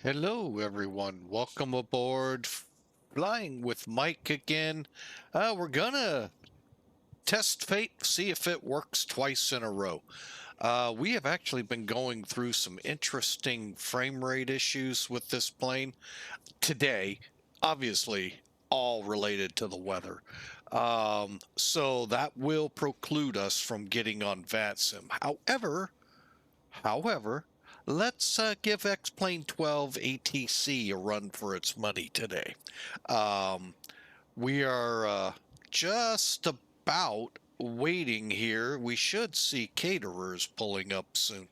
Hello, everyone. Welcome aboard Flying with Mike again. We're gonna test fate, see if it works twice in a row. We have actually been going through some interesting frame rate issues with this plane today, obviously, all related to the weather. So that will preclude us from getting on VATSIM. However, let's give X-Plane 12 ATC a run for its money today. Um, we are just about waiting here. We should see caterers pulling up soon.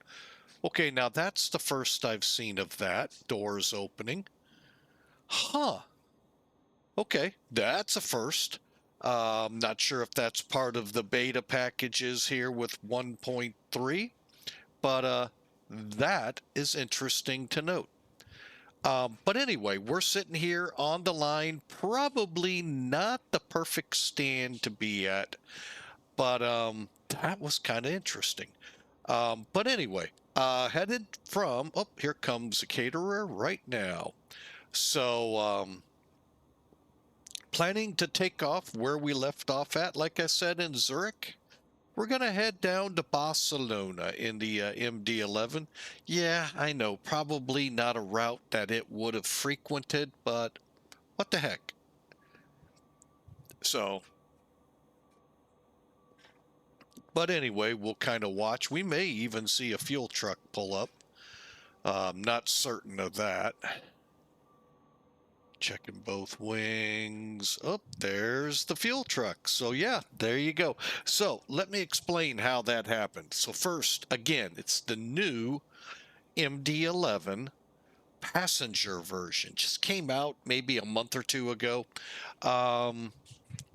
Okay, now that's the first I've seen of that. Doors opening. Huh. Okay, that's a first. Not sure if that's part of the beta packages here with 1.3, but that is interesting to note. But anyway, we're sitting here on the line, probably not the perfect stand to be at, but that was kind of interesting. But anyway, headed from, oh, here comes a caterer right now. So, planning to take off where we left off at, like I said, in Zurich. We're going to head down to Barcelona in the MD-11. Yeah, I know, probably not a route that it would have frequented, but what the heck. So, but anyway, we'll kind of watch. We may even see a fuel truck pull up. Not certain of that. Checking both wings. Oh, there's the fuel truck. So yeah, there you go. So let me explain how that happened. So first, again, it's the new MD-11 passenger version. Just came out maybe a month or two ago. And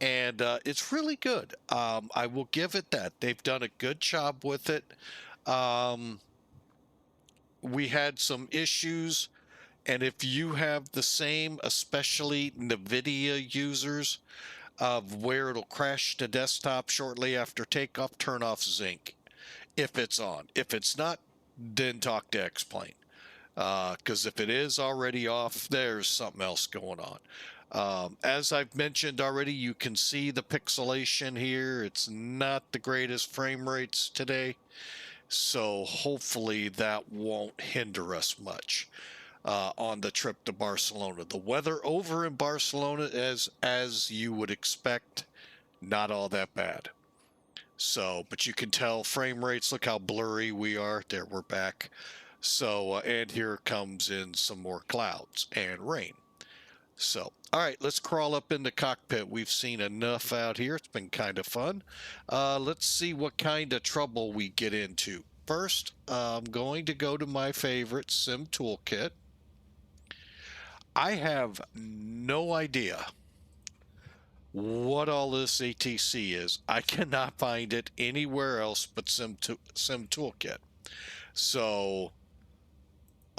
it's really good. I will give it that. They've done a good job with it. We had some issues, and if you have the same, especially NVIDIA users, of where it'll crash to desktop shortly after takeoff, turn off Zinc if it's on. If it's not, then talk to X-Plane. Because if it is already off, there's something else going on. As I've mentioned already, you can see the pixelation here. It's not the greatest frame rates today, so hopefully that won't hinder us much on the trip to Barcelona. The weather over in Barcelona, as you would expect, not all that bad. So, but you can tell frame rates, look how blurry we are. There, we're back. So, and here comes in some more clouds and rain. So, all right, let's crawl up in the cockpit. We've seen enough out here. It's been kind of fun. Let's see what kind of trouble we get into. First, I'm going to go to my favorite Sim Toolkit. I have no idea what all this ATC is. I cannot find it anywhere else but Sim Toolkit. So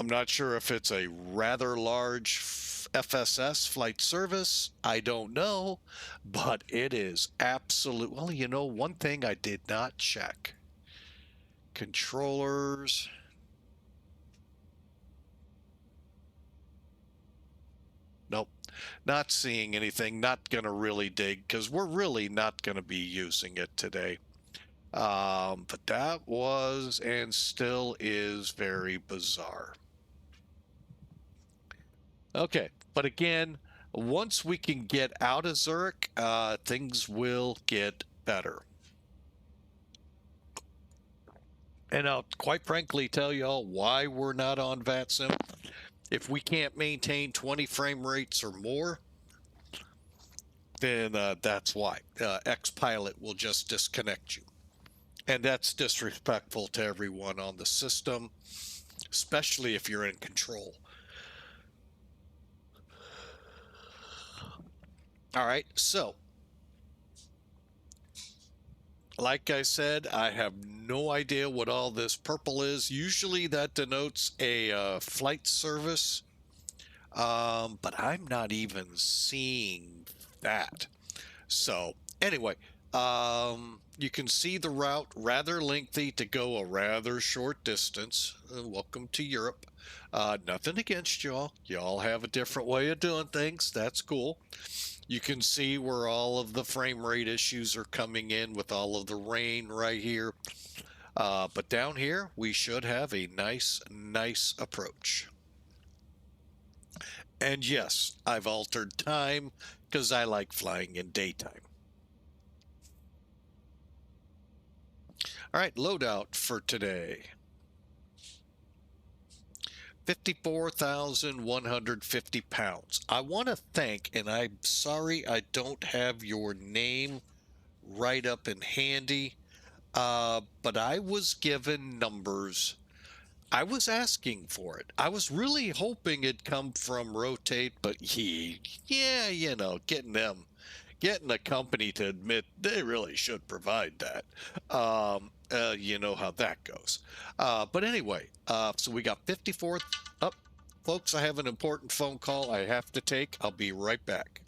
I'm not sure if it's a rather large FSS flight service. I don't know, but it is absolute. Well, you know, one thing I did not check. Controllers. Nope, not seeing anything. Not going to really dig because we're really not going to be using it today. But that was and still is very bizarre. Okay, but again, once we can get out of Zurich, things will get better. And I'll quite frankly tell y'all why we're not on VATSIM. If we can't maintain 20 frame rates or more, then that's why. X-Pilot will just disconnect you. And that's disrespectful to everyone on the system, especially if you're in control. All right, so like I said, I have no idea what all this purple is. Usually that denotes a flight service, but I'm not even seeing that. So anyway, You can see the route, rather lengthy to go a rather short distance. Welcome to Europe. Nothing against y'all. Y'all have a different way of doing things. That's cool. You can see where all of the frame rate issues are coming in with all of the rain right here. But down here, we should have a nice approach. And yes, I've altered time because I like flying in daytime. All right, loadout for today. 54,150 pounds. I want to thank, and I'm sorry I don't have your name right up and handy, but I was given numbers. I was asking for it. I was really hoping it'd come from Rotate, but yeah, you know, getting a company to admit they really should provide that. You know how that goes. But anyway, so we got 54. Up, folks, I have an important phone call I have to take. I'll be right back.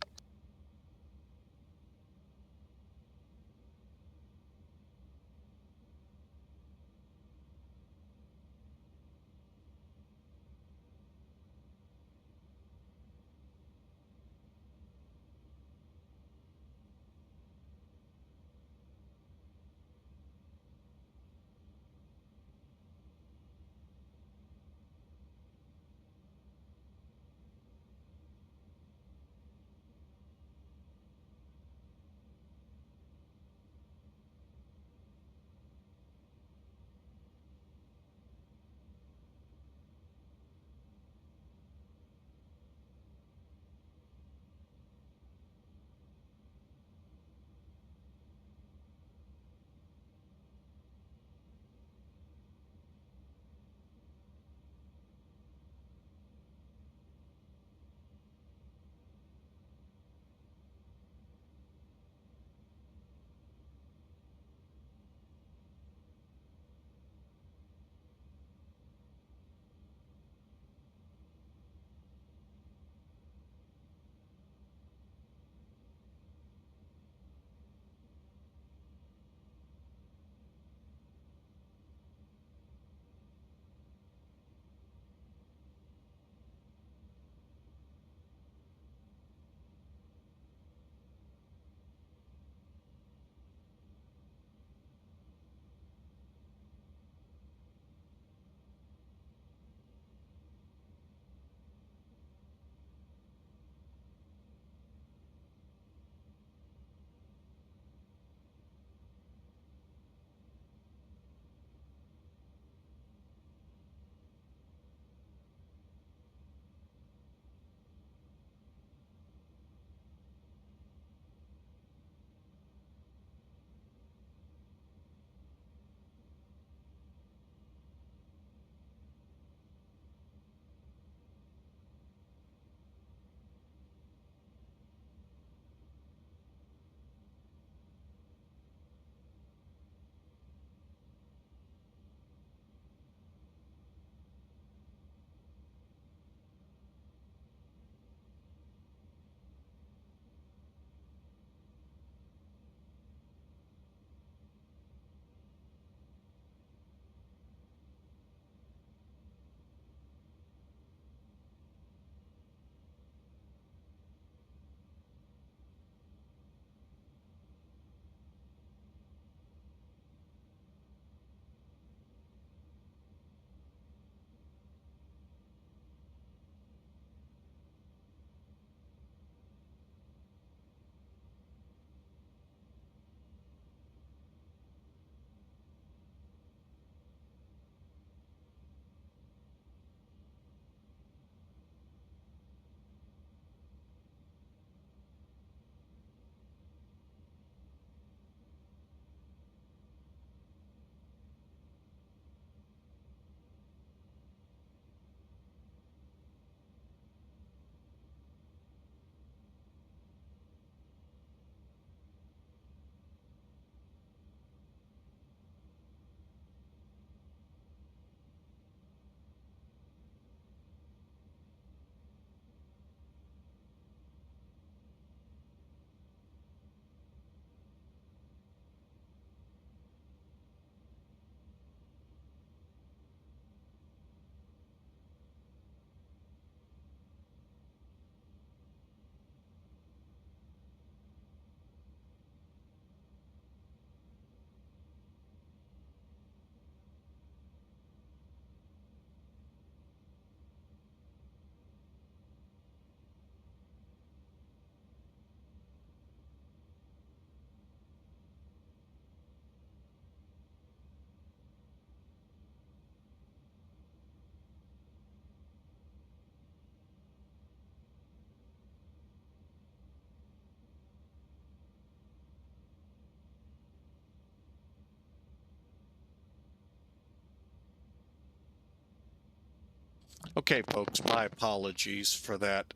Okay, folks, my apologies for that.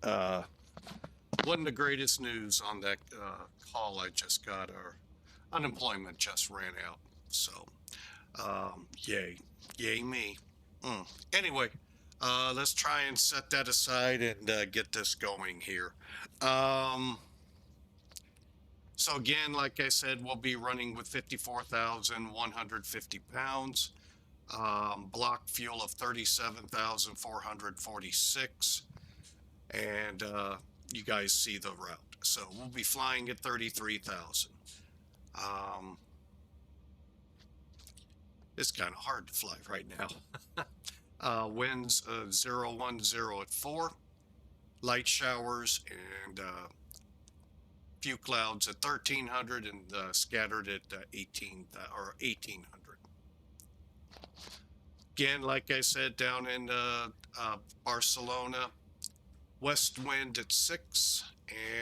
Wasn't the greatest news on that call I just got. Our unemployment just ran out. So, yay me. Anyway, let's try and set that aside and get this going here. So again, like I said, we'll be running with 54,150 pounds. Block fuel of 37,446, and you guys see the route. So we'll be flying at 33,000. It's kind of hard to fly right now. Winds 010 at 4, light showers, and few clouds at 1,300 and scattered at 1,800. Again, like I said, down in Barcelona, west wind at 6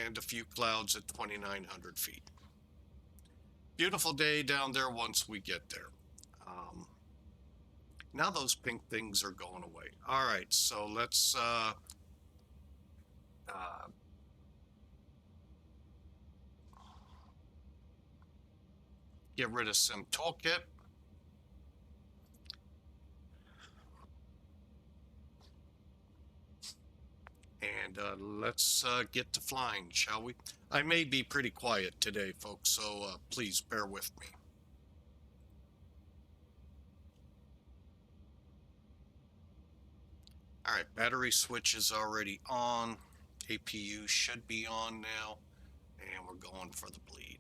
and a few clouds at 2,900 feet. Beautiful day down there once we get there. Now those pink things are going away. All right, so let's get rid of Sim Toolkit. And let's get to flying, shall we? I may be pretty quiet today, folks, so please bear with me. All right, battery switch is already on. APU should be on now, and we're going for the bleed.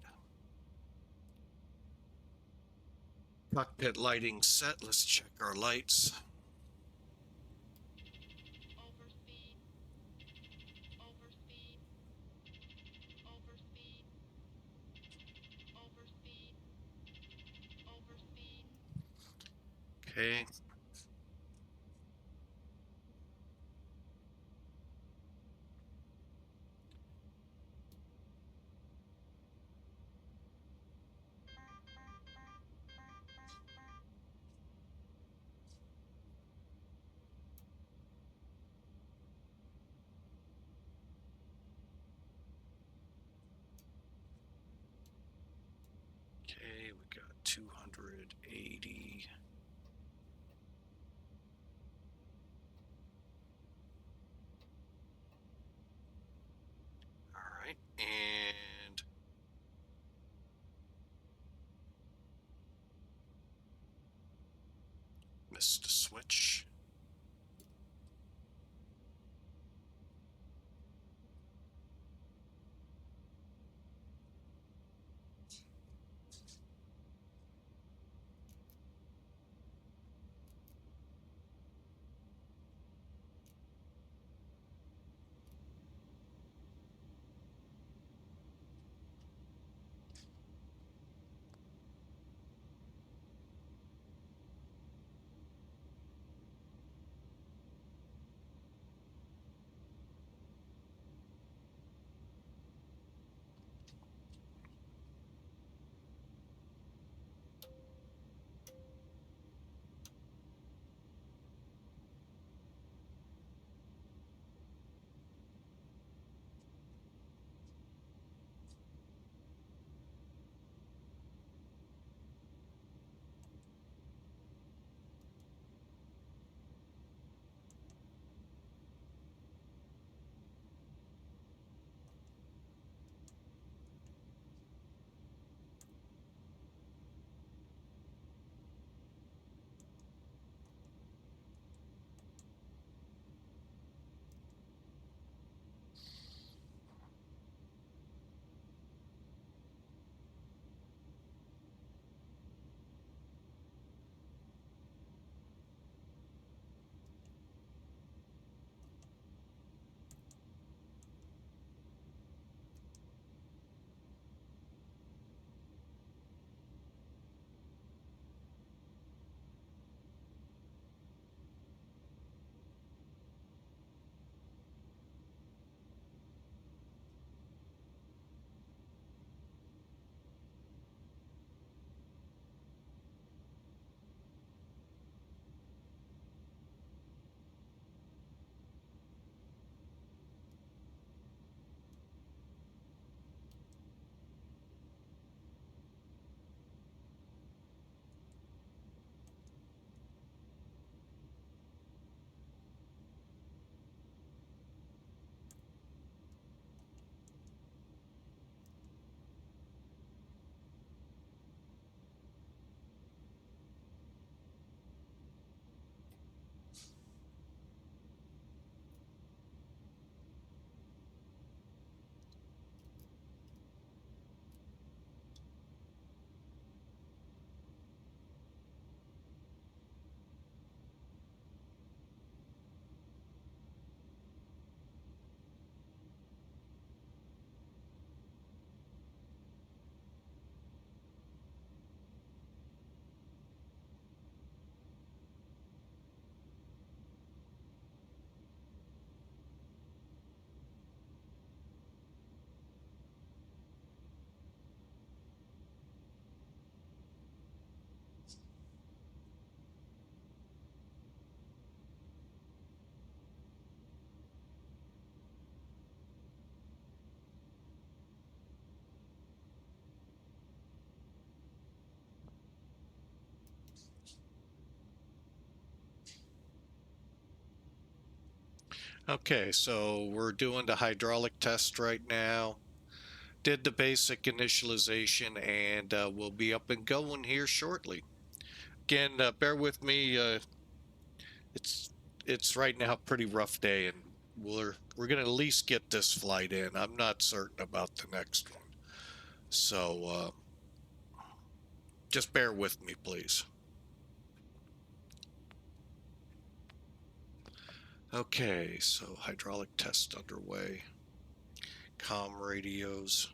Cockpit lighting set. Let's check our lights. Okay. Okay, we got 280. All right, and missed a switch. Okay, so we're doing the hydraulic test right now. Did the basic initialization, and we'll be up and going here shortly. Again, bear with me. It's it's right now a pretty rough day, and we're gonna at least get this flight in. I'm not certain about the next one, so just bear with me, please. Okay, so hydraulic test underway. Comm radios.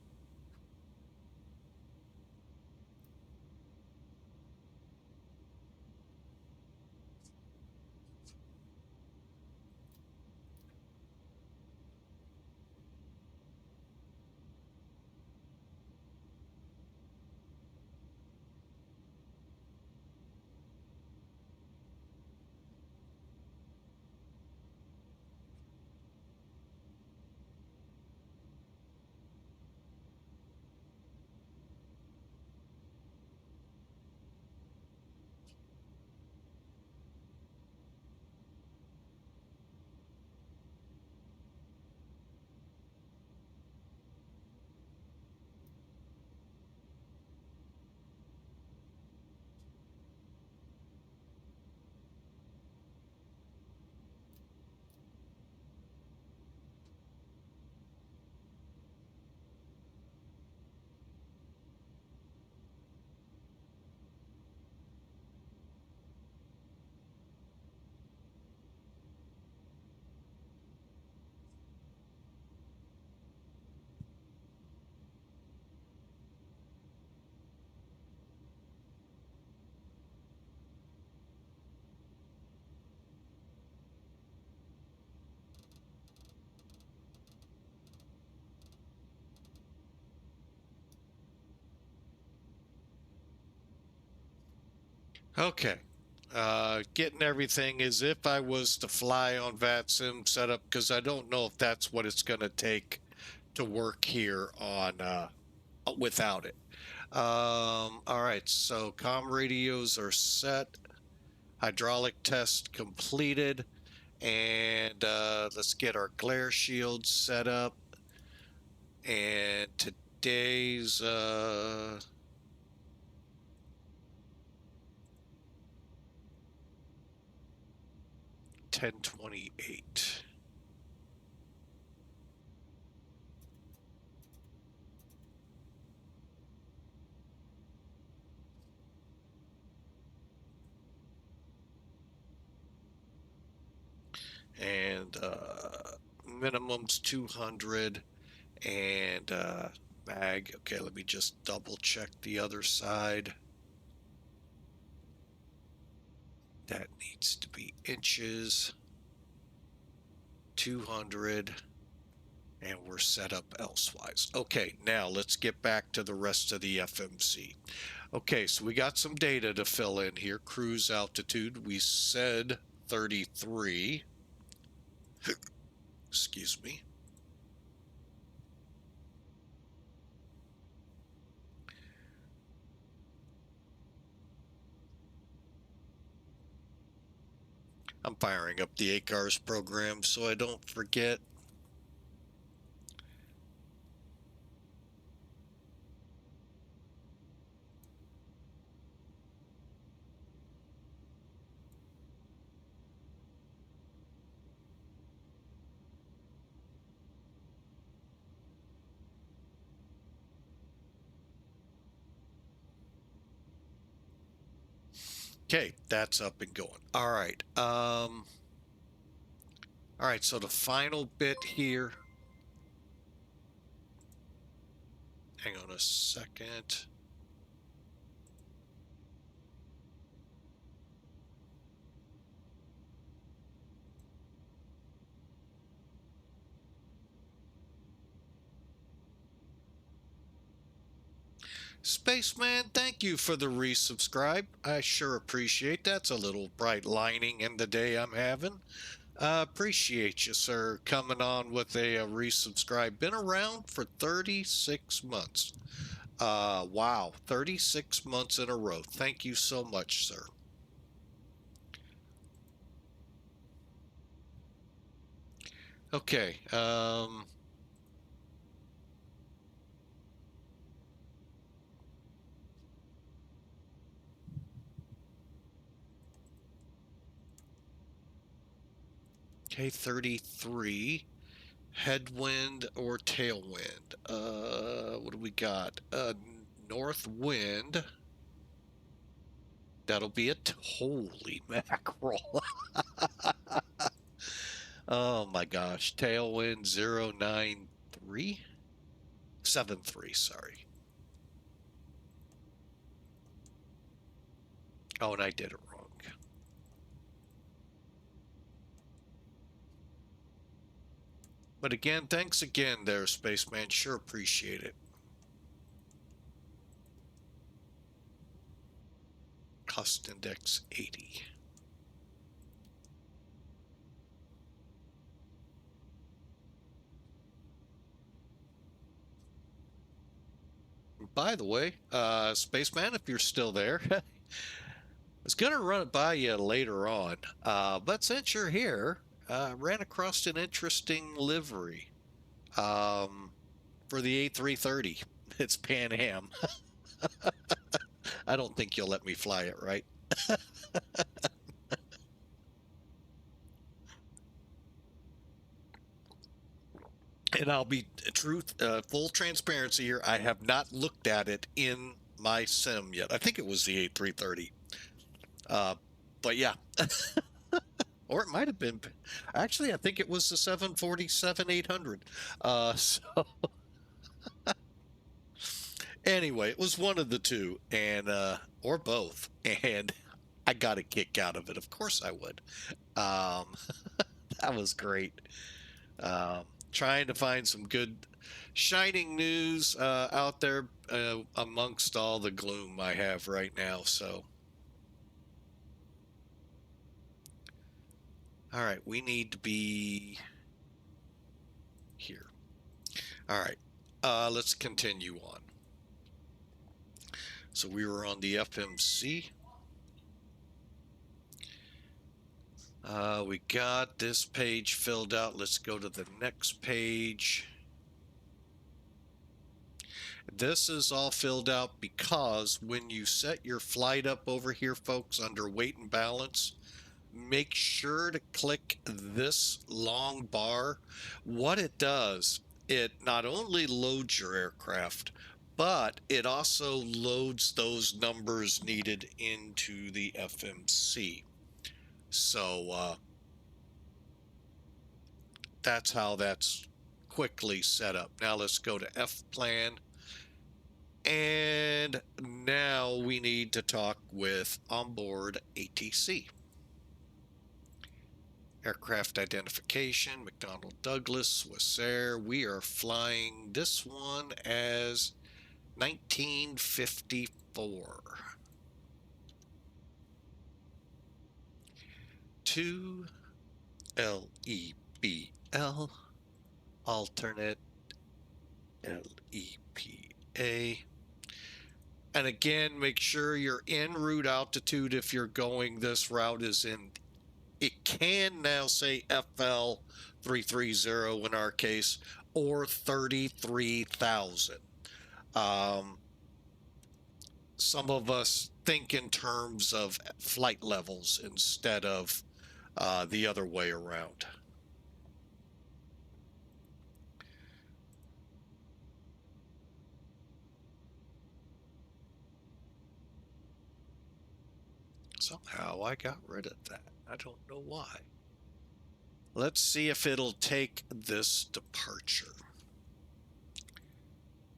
Okay. Getting everything as if I was to fly on VATSIM setup, because I don't know if that's what it's going to take to work here on without it. All right, so comm radios are set, hydraulic test completed, and let's get our glare shields set up. And today's 10:28. And minimum's 200, and mag. Okay, let me just double check the other side. That needs to be inches. 200, and we're set up elsewise. Okay, now let's get back to the rest of the FMC. Okay, so we got some data to fill in here. Cruise altitude, we said 33. Excuse me. I'm firing up the ACARS program so I don't forget. Okay, that's up and going. All right. All right, so the final bit here. Hang on a second. Spaceman, thank you for the resubscribe. I sure appreciate that. It's a little bright lining in the day I'm having. Appreciate you, sir, coming on with a resubscribe. Been around for 36 months. Wow, 36 months in a row. Thank you so much, sir. Okay. K33, headwind or tailwind. What do we got? North wind. That'll be it. Holy mackerel. Oh my gosh. Tailwind 093? 73, sorry. Oh, and I did it wrong. But again, thanks again there, Spaceman. Sure appreciate it. Cost index 80. By the way, Spaceman, if you're still there, I was going to run it by you later on. But since you're here, ran across an interesting livery for the A330. It's Pan Am. I don't think you'll let me fly it, right? And I'll be full transparency here. I have not looked at it in my sim yet. I think it was the A330. But yeah, or it might have been. Actually, I think it was the 747-800. So anyway, it was one of the two, and or both, and I got a kick out of it. Of course, I would. Um, that was great. Trying to find some good shining news out there amongst all the gloom I have right now. So, all right, we need to be here. All right, let's continue on. So we were on the FMC. We got this page filled out. Let's go to the next page. This is all filled out because when you set your flight up over here, folks, under weight and balance, make sure to click this long bar. What it does, it not only loads your aircraft, but it also loads those numbers needed into the FMC. So that's how that's quickly set up. Now let's go to F plan. And now we need to talk with onboard ATC. Aircraft identification, McDonnell Douglas, Swissair. We are flying this one as 1954. To LEBL, alternate LEPA. And again, make sure you're en route altitude if you're going. This route is in, it can now say FL 330 in our case, or 33,000. Some of us think in terms of flight levels instead of the other way around. Somehow I got rid of that. I don't know why. Let's see if it'll take this departure.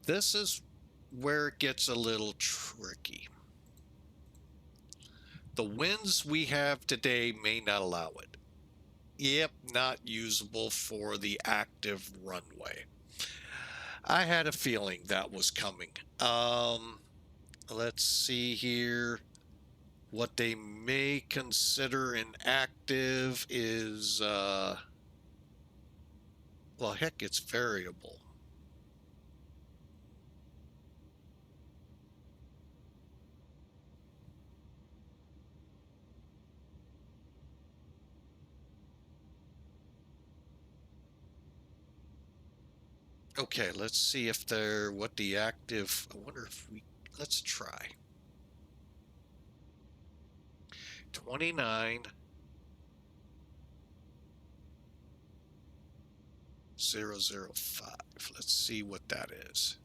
This is where it gets a little tricky. The winds we have today may not allow it. Yep, not usable for the active runway. I had a feeling that was coming. Let's see here. What they may consider inactive is, well, heck, it's variable. Okay, let's see if they're what the active. I wonder if we let's try 29 005. Let's see what that is.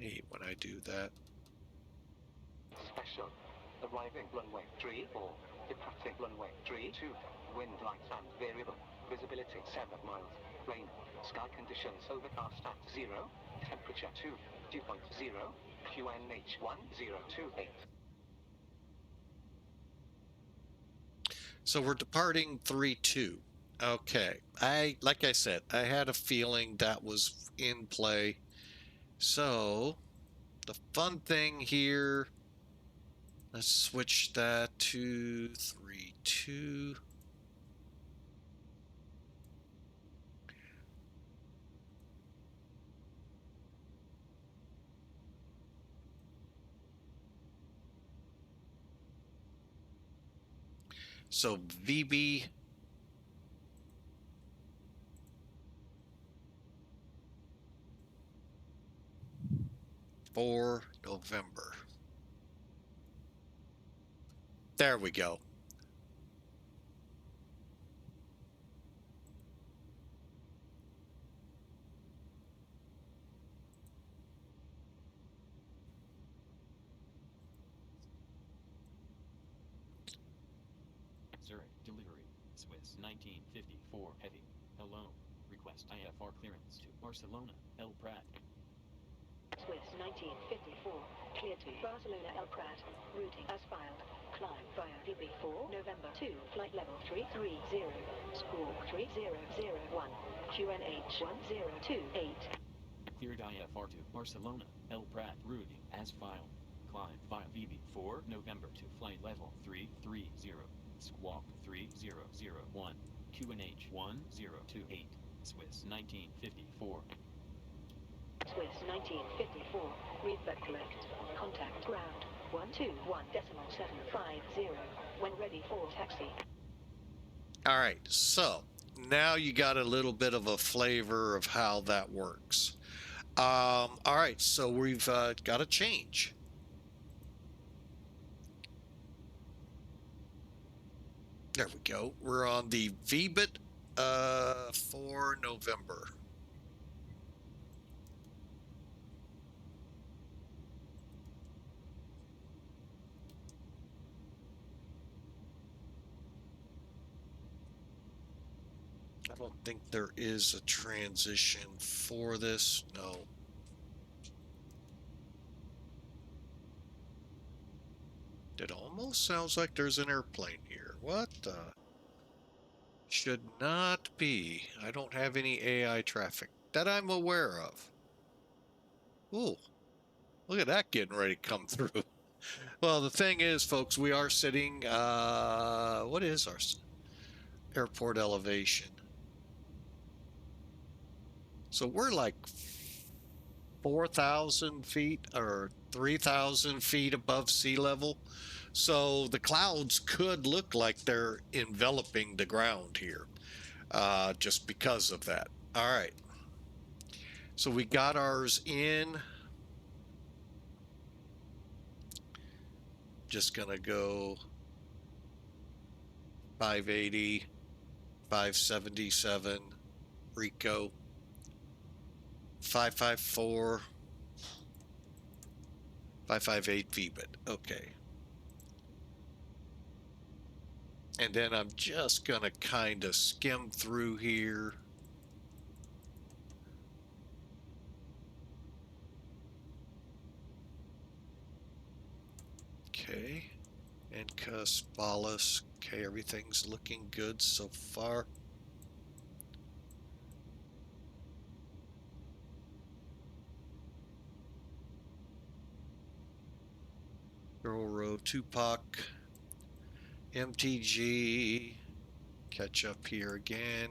I hate when I do that. Special. Arriving runway 34. Departing runway 32. Wind light and variable. Visibility 7 miles. Rain. Sky conditions overcast at 0. Temperature 2. Dew point 0. QNH 1028. So we're departing 3-2. Okay. Like I said, I had a feeling that was in play. So the fun thing here, let's switch that to 3-2. So VB for November. There we go. Zurich, delivery, Swiss 1954 heavy. Hello. Request IFR clearance to Barcelona-El Prat. Swiss 1954, clear to Barcelona-El Prat, routing as filed, climb via VB4 November 2, flight level 330, squawk 3001, QNH 1028. Cleared IFR to Barcelona-El Prat, routing as filed. Climb via VB4 November to flight level 330, squawk 3001, QNH 1028, Swiss 1954. Swiss 1954, read but correct. Contact ground 121.750 when ready for taxi. All right, so now you got a little bit of a flavor of how that works. All right, so we've got a change. There we go. We're on the VEBIT for November. I don't think there is a transition for this. No. It almost sounds like there's an airplane here. What the? Should not be. I don't have any AI traffic that I'm aware of. Ooh, look at that getting ready to come through. Well, the thing is, folks, we are sitting, what is our airport elevation? So we're like 4,000 feet or 3,000 feet above sea level. So the clouds could look like they're enveloping the ground here, just because of that. All right. So we got ours in. Just going to go 580, 577, Rico, 554, 558 VBIT. Okay. And then I'm just going to kind of skim through here. Okay. INCUS, BALSI. Okay, everything's looking good so far. Railroad, Tupac, MTG, catch up here again.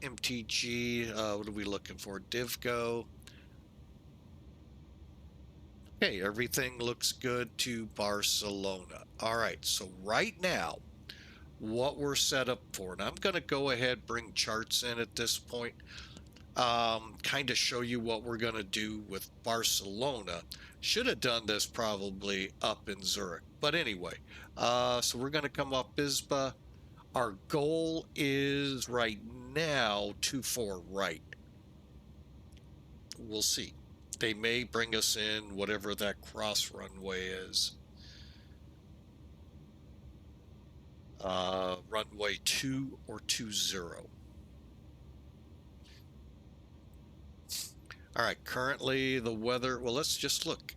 MTG, what are we looking for? DIVKO. Okay, everything looks good to Barcelona. All right, so right now, what we're set up for, and I'm going to go ahead bring charts in at this point, kind of show you what we're going to do with Barcelona. Should have done this probably up in Zurich, but anyway, so we're going to come off BISBA. Our goal is right now 2-4 right. We'll see. They may bring us in whatever that cross runway is. Runway 2 or 20. All right, currently the weather, well, let's just look.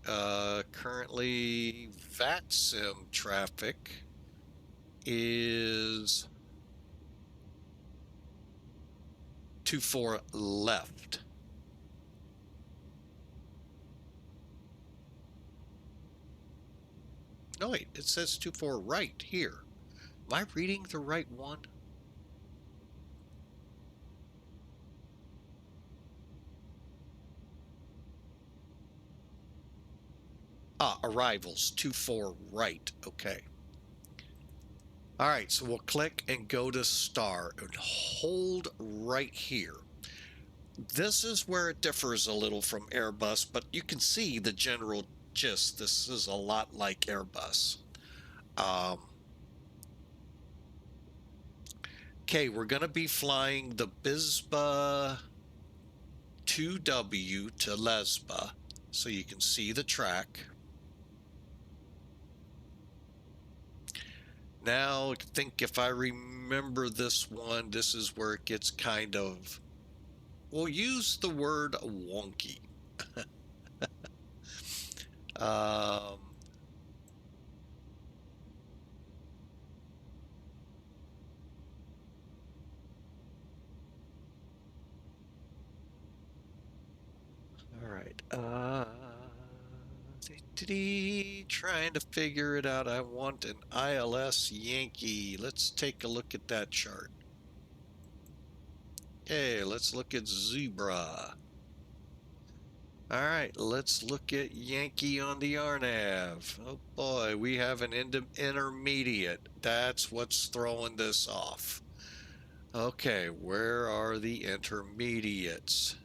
Currently VATSIM traffic is 24 left. No, wait, it says 24 right here. Am I reading the right one? Arrivals, 24 right, okay. All right, so we'll click and go to star and hold right here. This is where it differs a little from Airbus, but you can see the general gist. This is a lot like Airbus. Okay, we're going to be flying the BISBA 2W to LSZH, so you can see the track. Now, I think if I remember this one, this is where it gets kind of, we'll use the word wonky. All right. Trying to figure it out. I want an ILS Yankee. Let's take a look at that chart. Okay, let's look at Zebra. All right, let's look at Yankee on the RNAV. Oh boy, we have an intermediate. That's what's throwing this off. Okay, where are the intermediates?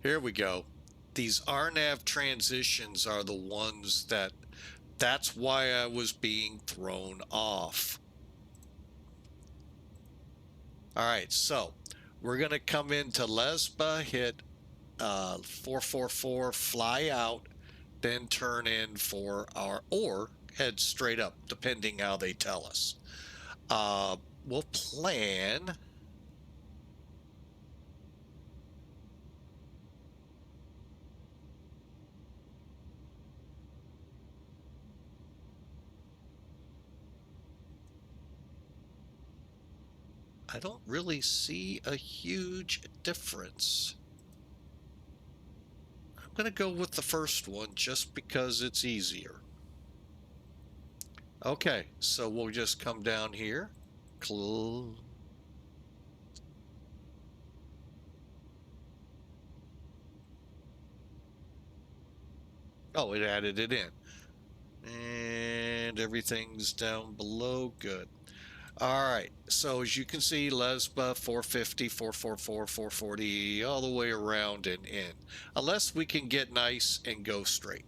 Here we go. These RNAV transitions are the ones that's why I was being thrown off. All right, so we're going to come into LSZH, hit 444, fly out, then turn in for our, or head straight up, depending how they tell us. We'll plan. I don't really see a huge difference. I'm going to go with the first one just because it's easier. Okay, so we'll just come down here. Oh, it added it in. And everything's down below. Good. All right, so as you can see, LSZH 450, 444, 440, all the way around and in. Unless we can get nice and go straight.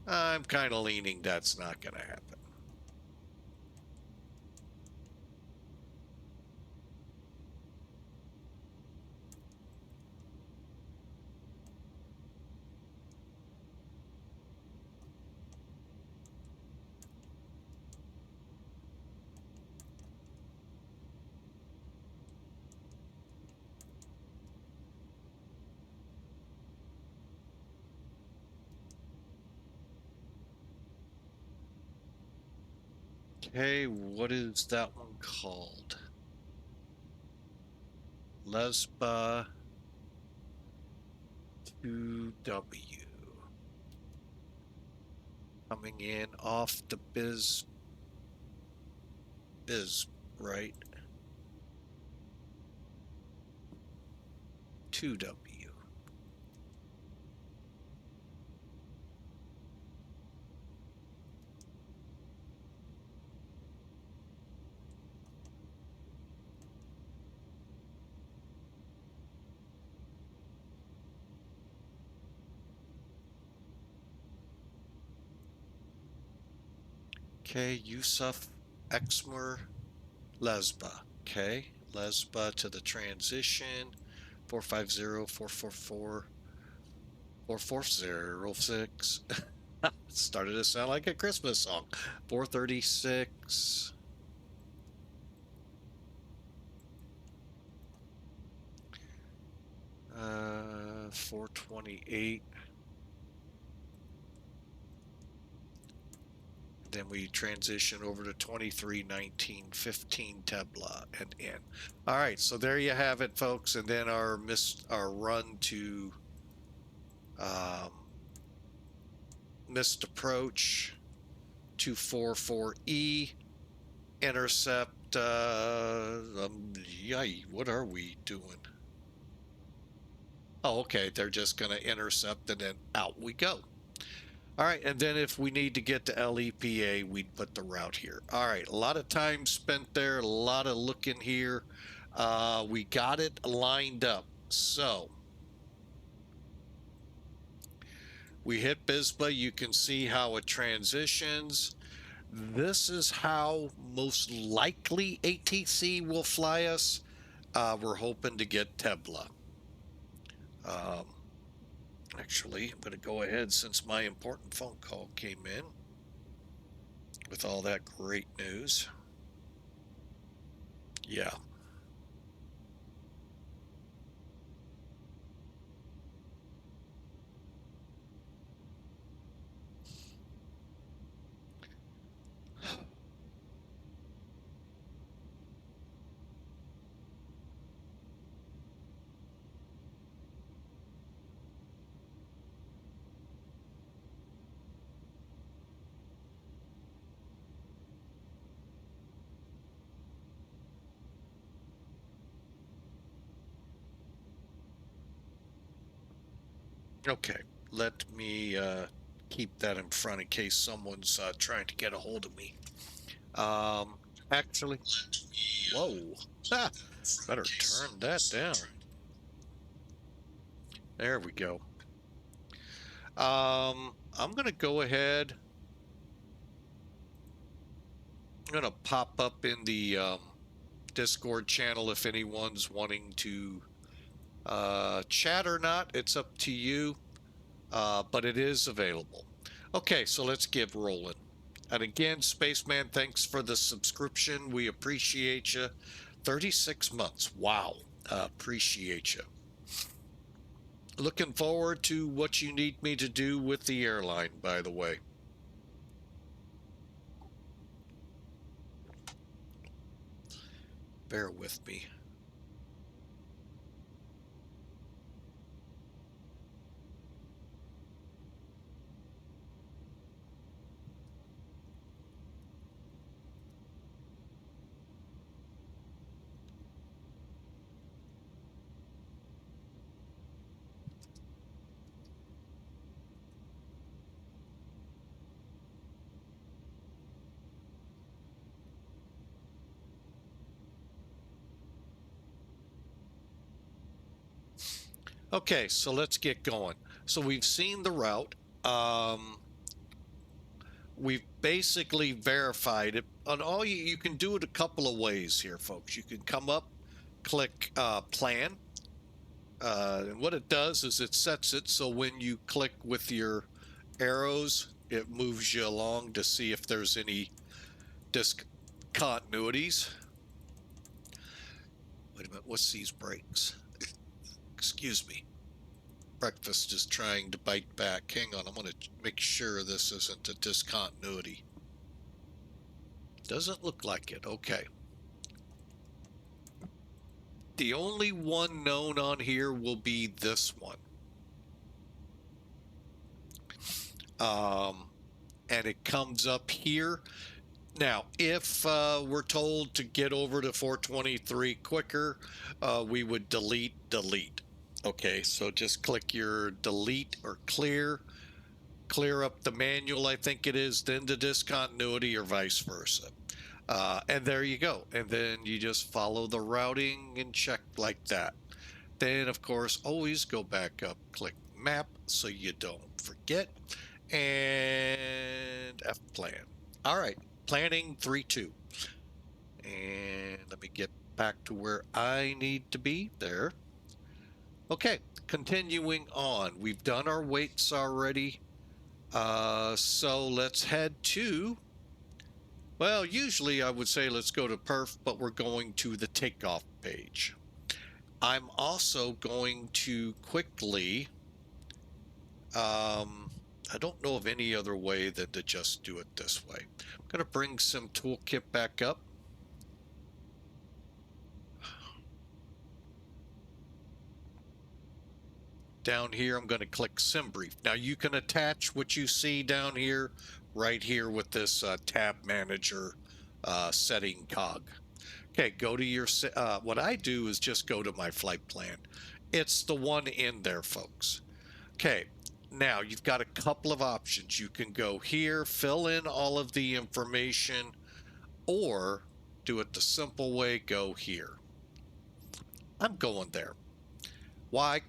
I'm kind of leaning that's not going to happen. Okay, what is that one called? LSZH 2W. Coming in off the BIS, right? 2W. Okay, Yusuf Exmer LSZH. Okay, LSZH to the transition. 450-444-4406. Started to sound like a Christmas song. 436. 428. Then we transition over to 231915 Tebla and in. All right, so there you have it, folks. And then our run to missed approach 244E intercept. Yay, what are we doing? Oh, okay, they're just going to intercept and then out we go. All right, and then if we need to get to LEPA, we'd put the route here. All right, a lot of time spent there, a lot of looking here. We got it lined up. So we hit BISBA. You can see how it transitions. This is how most likely ATC will fly us. We're hoping to get Tebla. Actually, I'm going to go ahead since my important phone call came in with all that great news. Yeah. Okay, let me keep that in front in case someone's trying to get a hold of me. Actually, whoa, better turn that down. There we go. I'm gonna go ahead. I'm gonna pop up in the Discord channel if anyone's wanting to chat or not. It's up to you, but it is available. Okay, so let's get rolling. And again, Spaceman, thanks for the subscription. We appreciate you. 36 months. Wow. Appreciate you. Looking forward to what you need me to do with the airline, by the way. Bear with me. Okay, so let's get going. So we've seen the route. We've basically verified it. On all you can do it a couple of ways here, folks. You can come up, click plan. And what it does is it sets it so when you click with your arrows, it moves you along to see if there's any discontinuities. Wait a minute, what's these breaks? Excuse me. Breakfast is trying to bite back. Hang on, I'm going to make sure this isn't a discontinuity. Doesn't look like it. Okay. The only one known on here will be this one. And it comes up here. Now, if we're told to get over to 423 quicker, we would delete. Okay, so just click your delete or clear up the manual, I think it is, then the discontinuity or vice versa. And there you go. And then you just follow the routing and check like that. Then, of course, always go back up, click map so you don't forget. And F plan. All right, planning 3-2. And let me get back to where I need to be there. Okay, continuing on. We've done our weights already. So let's head to, well, usually I would say let's go to perf, but we're going to the takeoff page. I'm also going to quickly, I don't know of any other way than to just do it this way. I'm going to bring some toolkit back up. Down here, I'm going to click SimBrief. Now you can attach what you see down here, right here with this tab manager setting cog. Okay, go to your, what I do is just go to my flight plan. It's the one in there, folks. Okay, now you've got a couple of options. You can go here, fill in all of the information, or do it the simple way, go here. I'm going there. Why?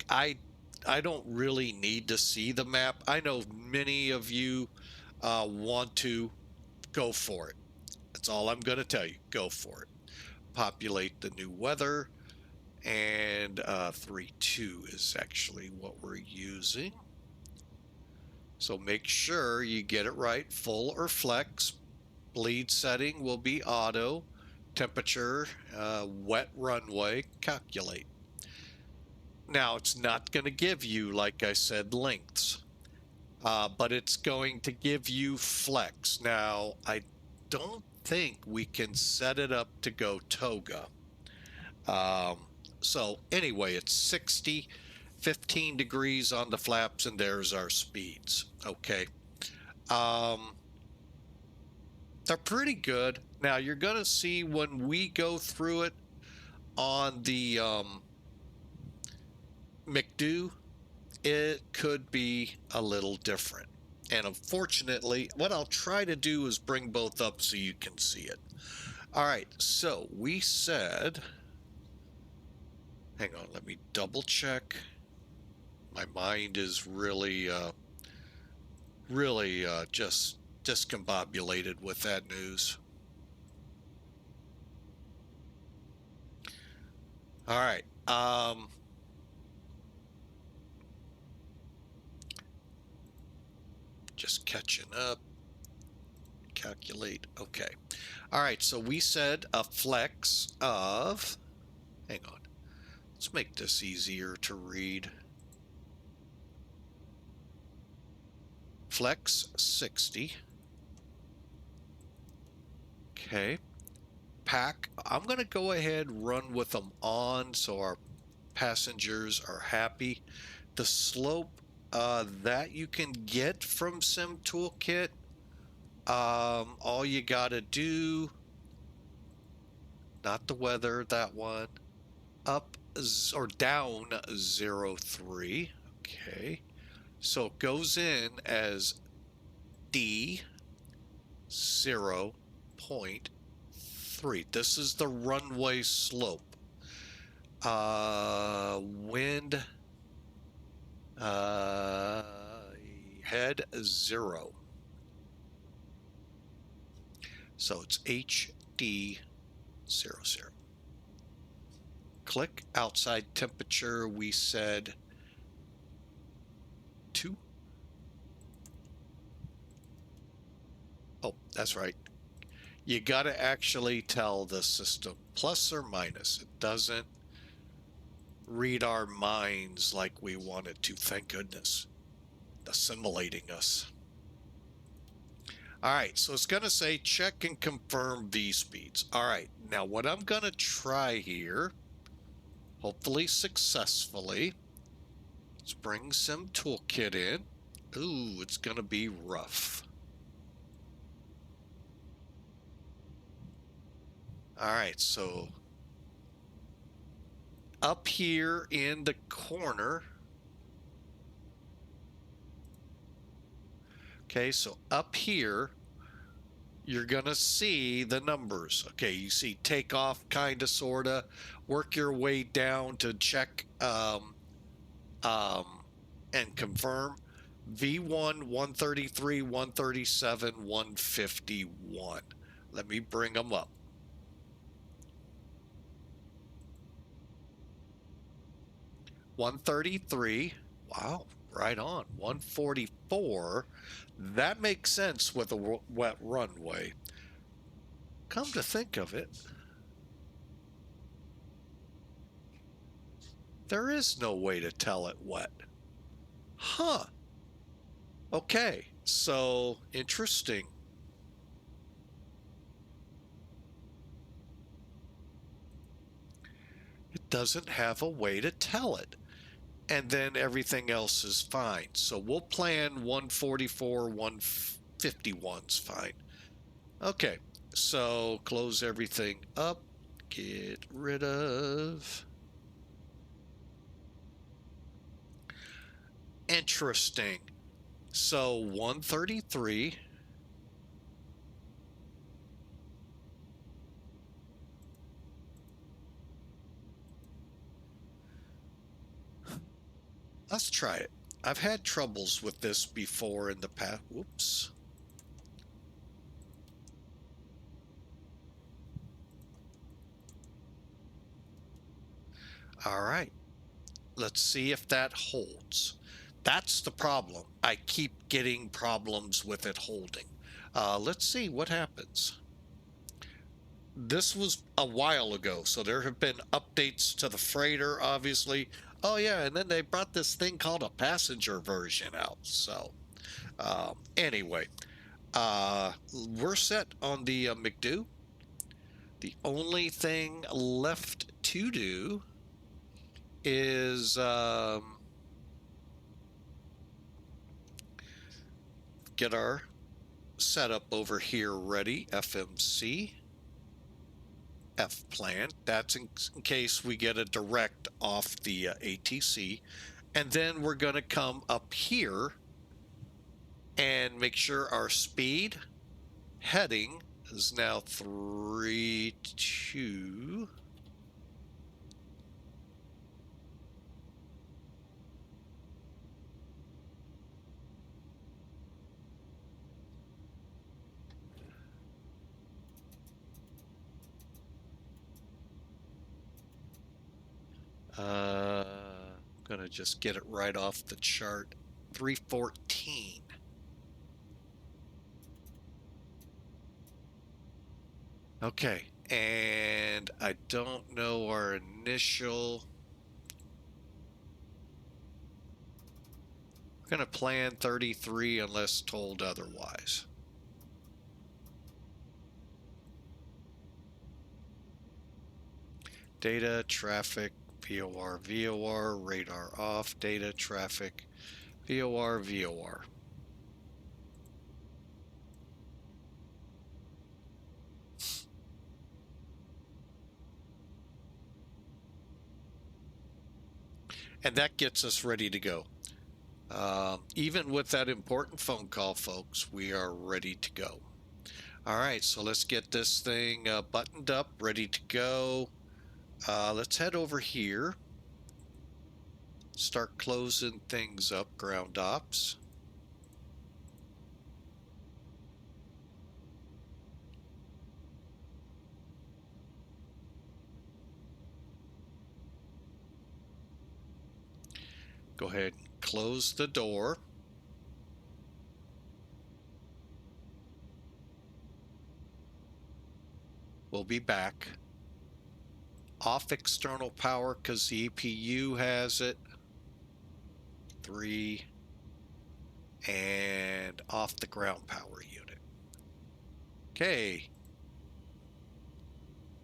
I don't really need to see the map. I know many of you want to. Go for it. That's all I'm going to tell you. Go for it. Populate the new weather, and 3.2 is actually what we're using. So make sure you get it right. Full or flex. Bleed setting will be auto. Temperature, wet runway, calculate. Now, it's not going to give you, like I said, lengths, but it's going to give you flex. Now, I don't think we can set it up to go toga. So anyway, it's 60, 15 degrees on the flaps, and there's our speeds. Okay. They're pretty good. Now, you're going to see when we go through it on the McDo, it could be a little different. And unfortunately, what I'll try to do is bring both up so you can see it. All right, so we said, hang on, let me double check. My mind is really just discombobulated with that news. All right. Just catching up. Calculate. Okay. All right. So we said a flex of, hang on. Let's make this easier to read. Flex 60. Okay. Pack. I'm going to go ahead and run with them on so our passengers are happy. The slope that you can get from Sim Toolkit, all you got to do, not the weather, that one, up or down 0.3. Okay. So it goes in as D 0.3. This is the runway slope. Wind head 0. So it's HD 00. Click outside temperature. We said 2. Oh, that's right. You got to actually tell the system plus or minus. It doesn't read our minds like we want it to. Thank goodness. Assimilating us. All right, so it's going to say check and confirm V speeds. All right, now what I'm going to try here, hopefully successfully, let's bring some toolkit in. Ooh, it's going to be rough. All right, so up here in the corner. Okay, so up here, you're going to see the numbers. Okay, you see takeoff, kind of, sort of. Work your way down to check and confirm. V1, 133, 137, 151. Let me bring them up. $133. Wow, right on. 144. That makes sense with a wet runway. Come to think of it, there is no way to tell it wet. Huh. Okay, so interesting. It doesn't have a way to tell it. And then everything else is fine. So we'll plan 144, 151's fine. Okay, so close everything up. Get rid of. Interesting. So 133. Let's try it. I've had troubles with this before in the past. Whoops. All right. Let's see if that holds. That's the problem. I keep getting problems with it holding. Let's see what happens. This was a while ago, so there have been updates to the freighter, obviously. Oh yeah, and then they brought this thing called a passenger version out. So anyway, we're set on the McDo. The only thing left to do is get our setup over here ready. FMC, F plan. That's in case we get a direct off the ATC. And then we're going to come up here and make sure our speed heading is now 32. I'm gonna just get it right off the chart. 314. Okay, and I don't know our initial. We're gonna plan 33 unless told otherwise. Data, traffic, VOR, VOR, radar off, data, traffic, VOR, VOR. And that gets us ready to go. Even with that important phone call, folks, we are ready to go. All right, so let's get this thing buttoned up, ready to go. Let's head over here. Start closing things up, ground ops. Go ahead and close the door. We'll be back. Off external power because the EPU has it. 3. And off the ground power unit. Okay.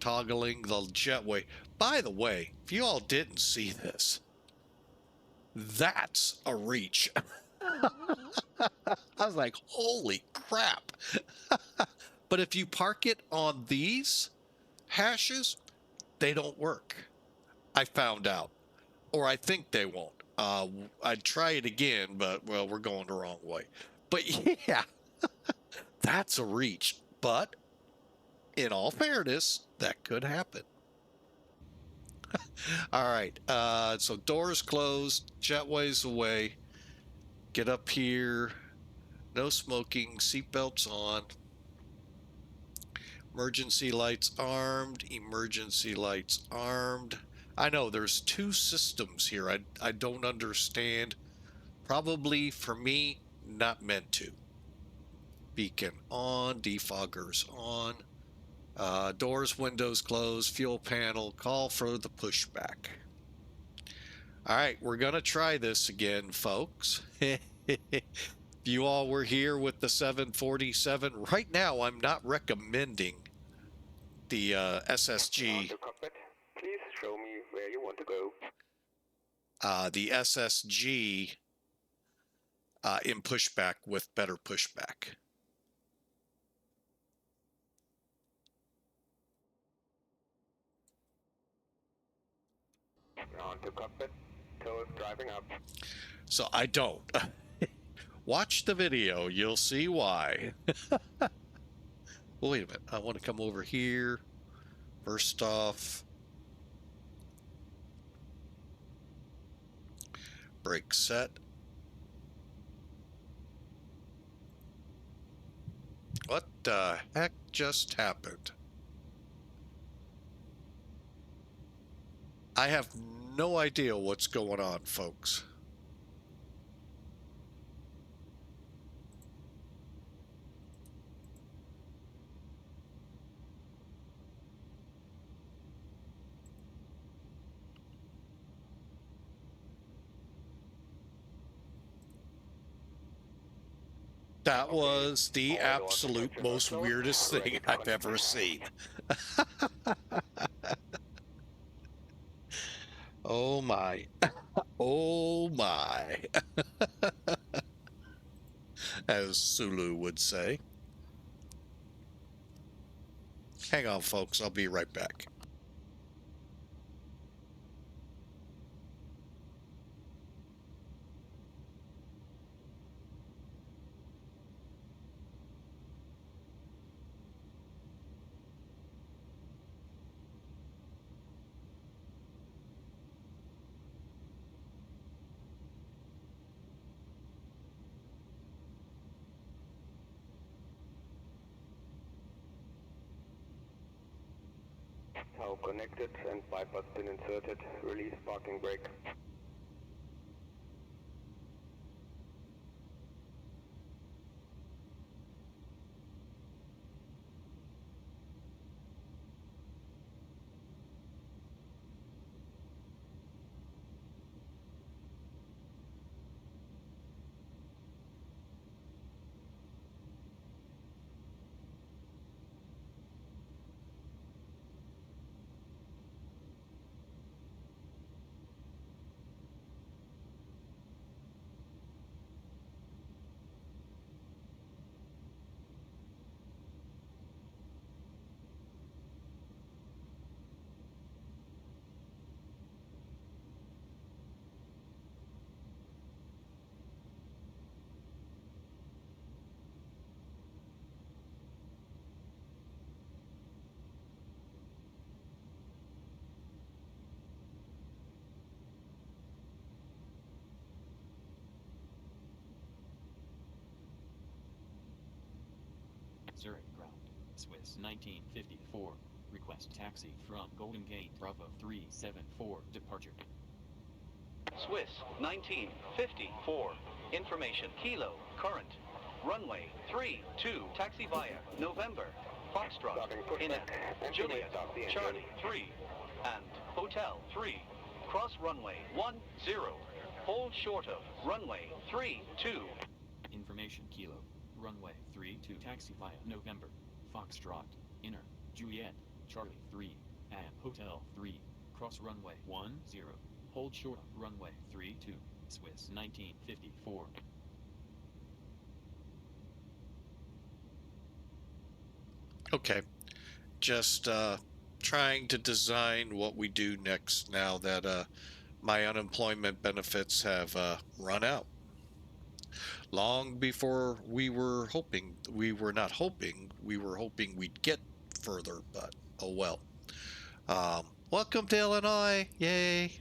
Toggling the jetway. By the way, if you all didn't see this, that's a reach. I was like, holy crap. But if you park it on these hashes, they don't work. I found out. Or I think they won't. I'd try it again, but, well, we're going the wrong way. But yeah, that's a reach. But in all fairness, that could happen. All right. So doors closed, jetways away. Get up here. No smoking. Seatbelts on. Emergency lights armed. Emergency lights armed. I know there's two systems here. I don't understand. Probably for me, not meant to. Beacon on. Defoggers on. Doors, windows closed. Fuel panel. Call for the pushback. All right, we're going to try this again, folks. If you all were here with the 747, right now I'm not recommending the SSG. Please show me where you want to go. The SSG in pushback with better pushback. On to cockpit. Toes driving up. So I don't. Watch the video, you'll see why. Well, wait a minute, I want to come over here. First off, brake set. What the heck just happened? I have no idea what's going on, folks. That was the absolute most weirdest thing I've ever seen. Oh my. Oh my. As Sulu would say. Hang on, folks. I'll be right back. Now connected and bypass pin inserted. Release parking brake. Zurich ground. Swiss 1954. Request taxi from Golden Gate Bravo 374. Departure. Swiss 1954. Information Kilo current. Runway 32. Taxi via November. Foxtrot. Inat. Juliet. Charlie 3. And Hotel 3. Cross runway 10. Hold short of runway 32. Information Kilo. Runway 32 taxi via November. Foxtrot, Inner, Juliet, Charlie 3, and Hotel 3, cross runway 10, hold short of runway 32, Swiss 1954. Okay, just trying to design what we do next now that my unemployment benefits have run out. Long before we were hoping, we were hoping we'd get further, but oh well. Welcome to Illinois, yay!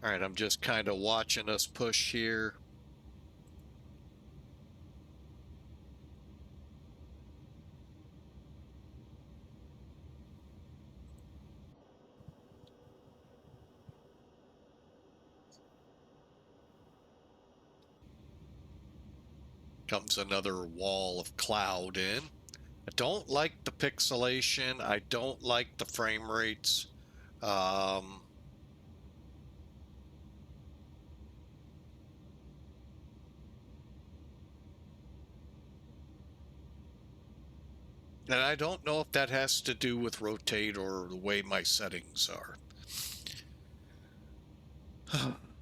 All right, I'm just kind of watching us push here. Comes another wall of cloud in. I don't like the pixelation. I don't like the frame rates. And I don't know if that has to do with rotate or the way my settings are.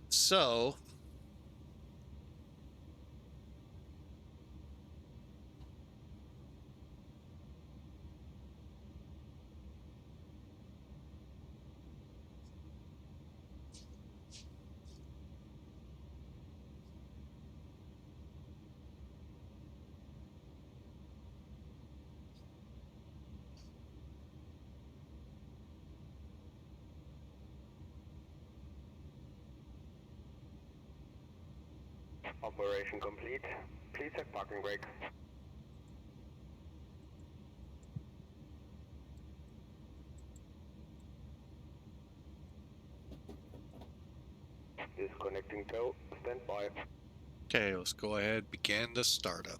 So, Operation complete. Please check parking brakes. Disconnecting tow. Stand by. okay, let's go ahead, begin the startup.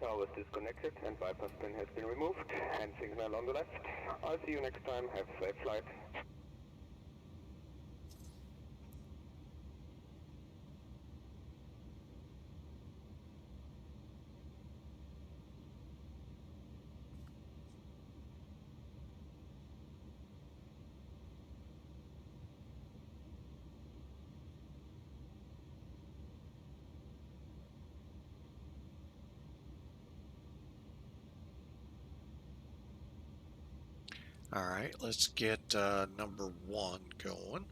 Tower is disconnected and bypass pin has been removed. Hand signal on the left. I'll see you next time. Have a safe flight. All right, let's get number 1 going.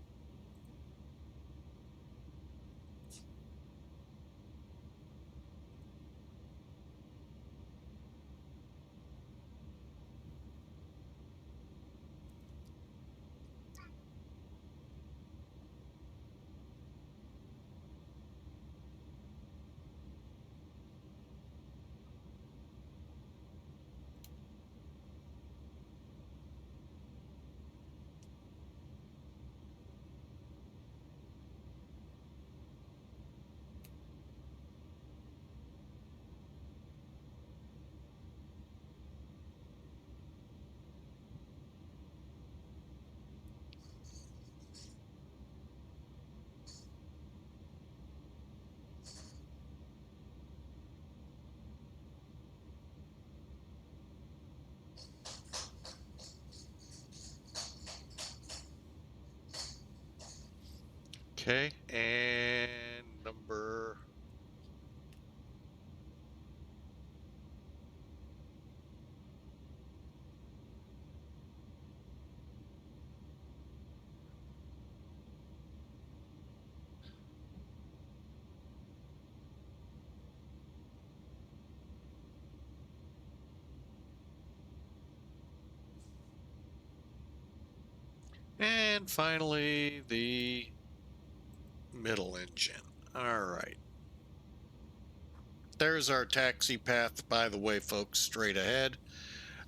Okay, and number And finally, the middle engine. All right. There's our taxi path, by the way, folks, straight ahead.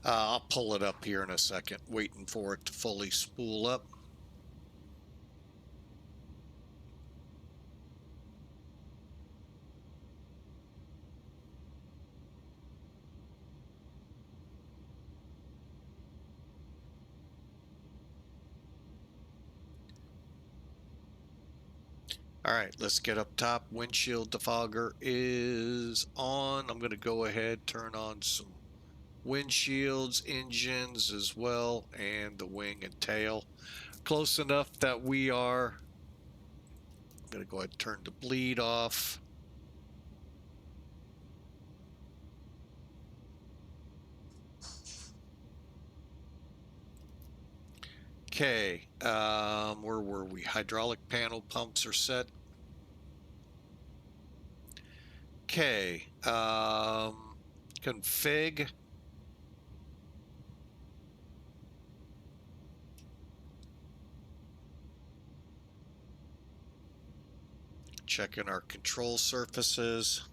I'll pull it up here in a second, waiting for it to fully spool up. All right, let's get up top. Windshield defogger is on. I'm going to go ahead, turn on some windshields, engines as well, and the wing and tail. Close enough that we are. I'm going to go ahead and turn the bleed off. Okay, where were we? Hydraulic panel pumps are set. Okay, config. Checking our control surfaces.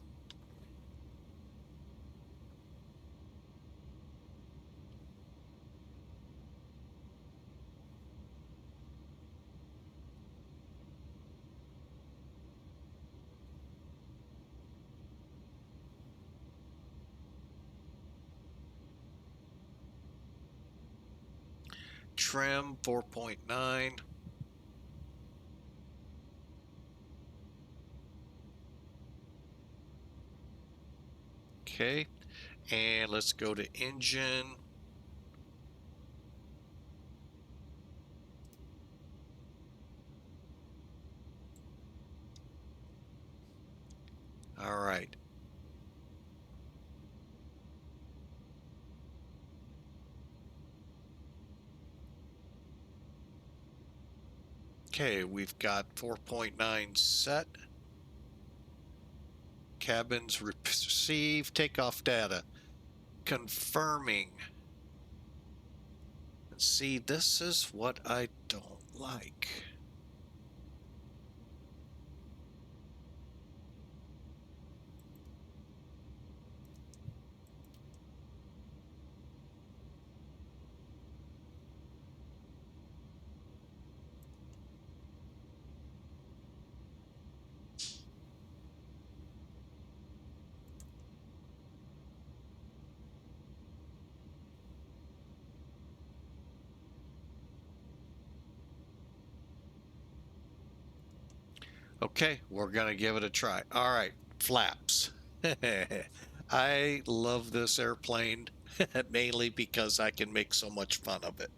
Trim 4.9. Okay, and let's go to engine. All right. Okay, we've got 4.9 set. Cabins receive takeoff data. Confirming. See, this is what I don't like. Okay, we're gonna give it a try. All right, flaps. I love this airplane mainly because I can make so much fun of it.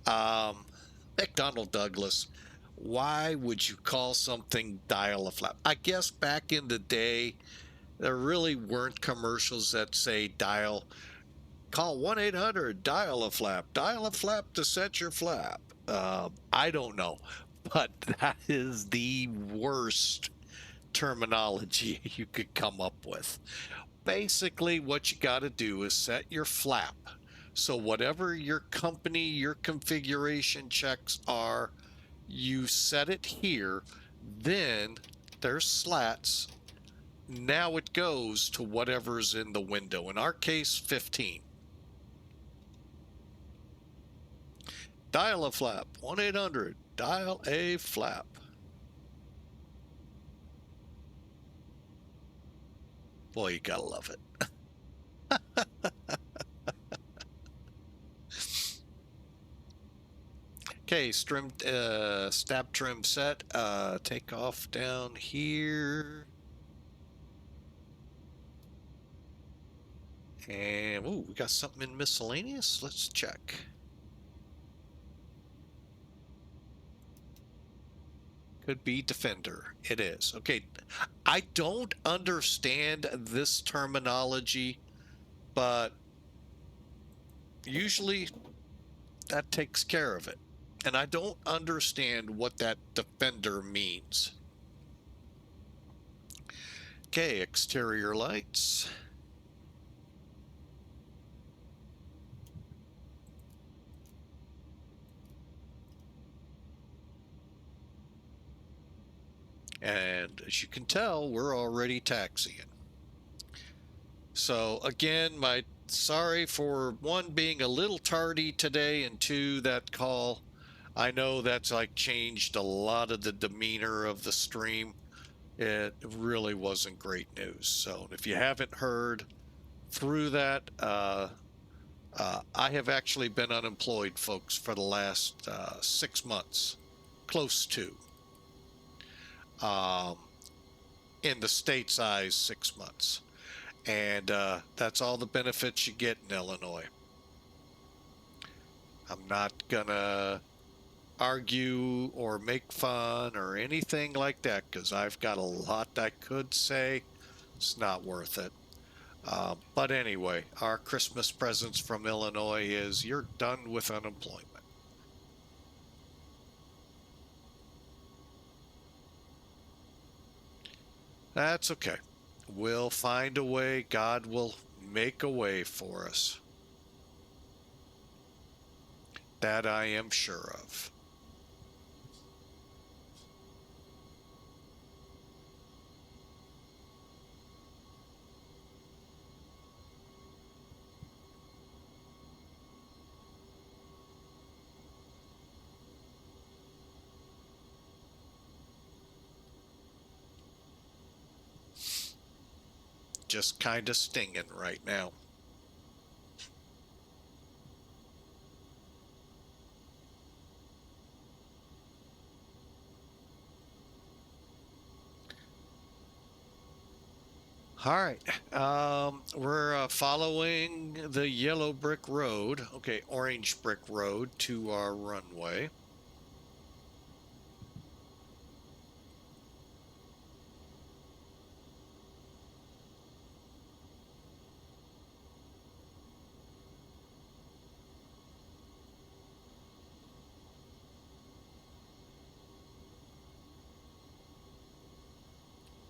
McDonnell Douglas, why would you call something dial-a-flap? I guess back in the day, there really weren't commercials that say call 1-800, dial-a-flap to set your flap. I don't know, but that is the worst terminology you could come up with. Basically, what you got to do is set your flap. So whatever your company, your configuration checks are, you set it here. Then there's slats. Now it goes to whatever's in the window. In our case, 15. Dial a flap. 1-800. Dial a flap. Boy, you gotta love it. Okay, stab trim set. Take off down here. And, ooh, we got something in miscellaneous. Let's check. Could be Defender. It is. Okay, I don't understand this terminology, but usually that takes care of it. And I don't understand what that Defender means. Okay, exterior lights. And as you can tell, we're already taxiing. So again, sorry for one, being a little tardy today, and two, that call. I know that's like changed a lot of the demeanor of the stream. It really wasn't great news. So if you haven't heard through that, I have actually been unemployed, folks, for the last 6 months, close to. In the state's eyes, 6 months. And that's all the benefits you get in Illinois. I'm not gonna argue or make fun or anything like that, because I've got a lot I could say. It's not worth it. But anyway, our Christmas presents from Illinois is you're done with unemployment. That's okay. We'll find a way. God will make a way for us. That I am sure of. Just kind of stinging right now. All right, we're following the yellow brick road, okay, orange brick road to our runway.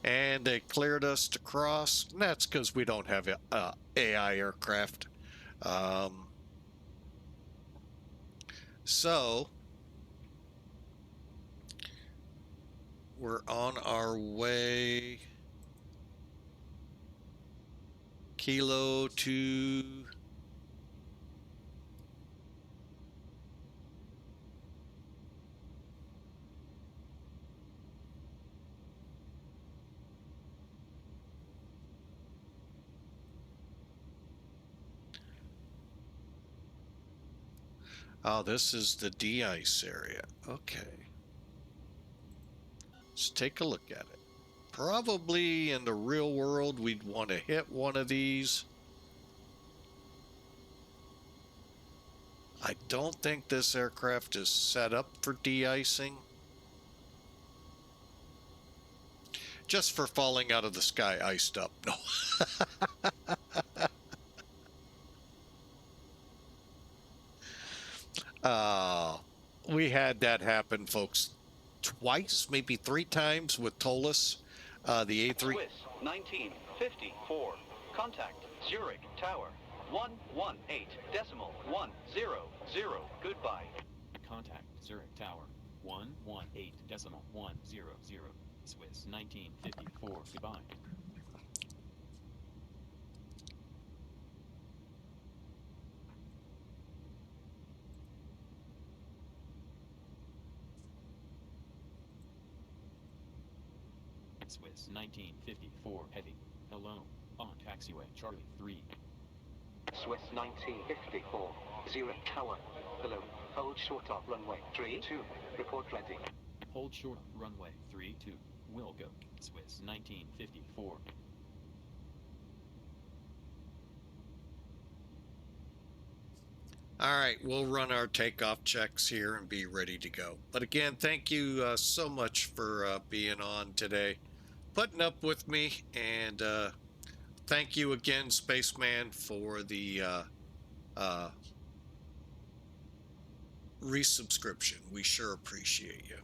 And they cleared us to cross, and that's because we don't have a AI aircraft. So we're on our way, Kilo to oh, this is the de-ice area. Okay. Let's take a look at it. Probably in the real world, we'd want to hit one of these. I don't think this aircraft is set up for de-icing. Just for falling out of the sky iced up. No. We had that happen, folks, twice, maybe 3 times with Tolus, the A3. Swiss 1954. Contact Zurich Tower 118.100. Goodbye. Contact Zurich Tower 118.100. Swiss 1954. Goodbye. Swiss 1954 Heavy. Hello. On taxiway Charlie 3. Swiss 1954, Zurich Tower. Below. Hold short of runway 32. Report ready. Hold short runway 32. Will go. Swiss 1954. All right, we'll run our takeoff checks here and be ready to go. But again, thank you so much for being on today, putting up with me, and thank you again, Spaceman, for the resubscription. We sure appreciate you.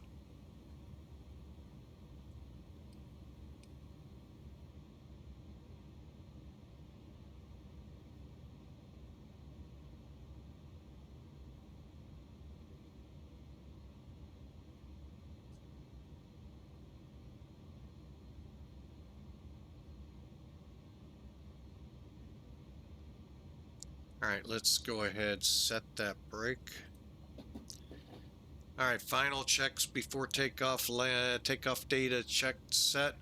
All right, let's go ahead, set that brake. All right, final checks before takeoff. Takeoff data checked, set.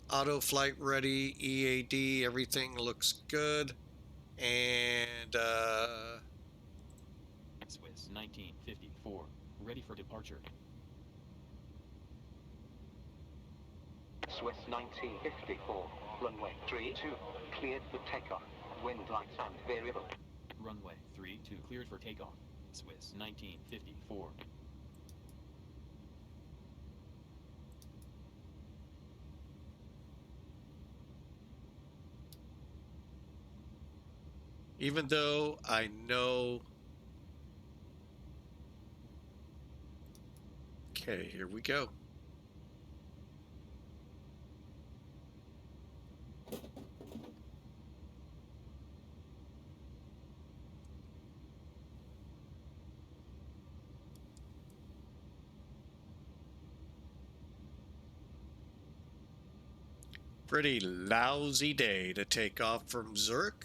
Auto flight ready, EAD, everything looks good. And Swiss 1954. Ready for departure. Swiss 1954, runway 32, cleared for takeoff. Wind light and variable. Runway 32 cleared for takeoff. Swiss 1954. even though I know... Okay, here we go. Pretty lousy day to take off from Zurich,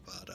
but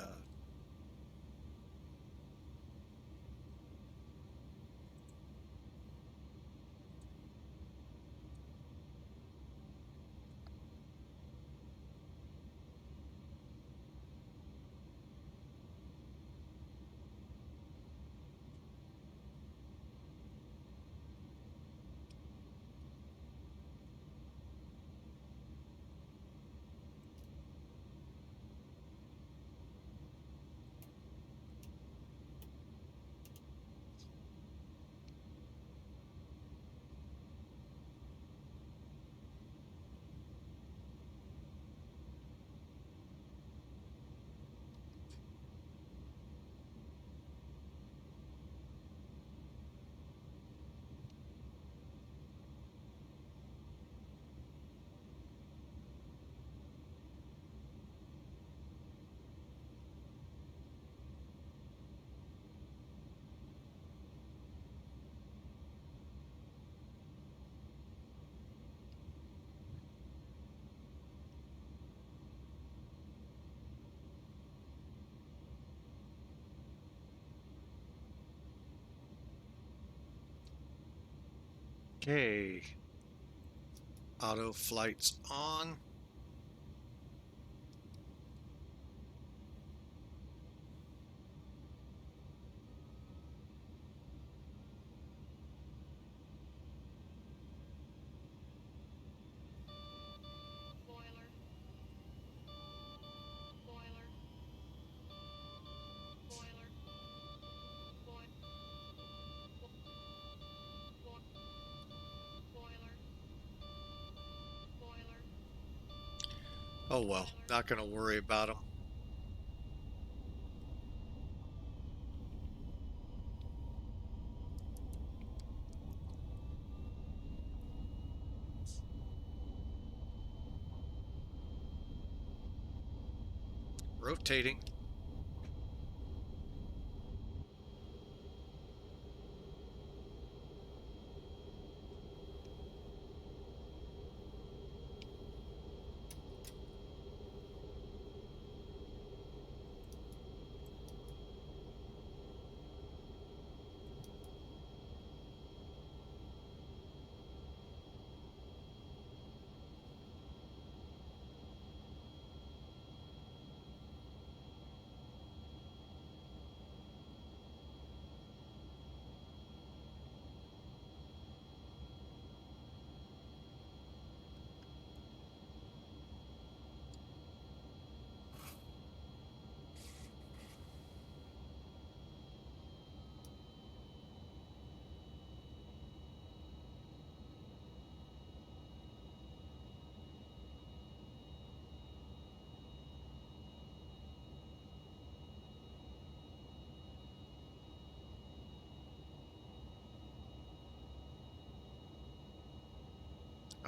okay. Auto flight's on. Oh well, not gonna worry about them. Rotating.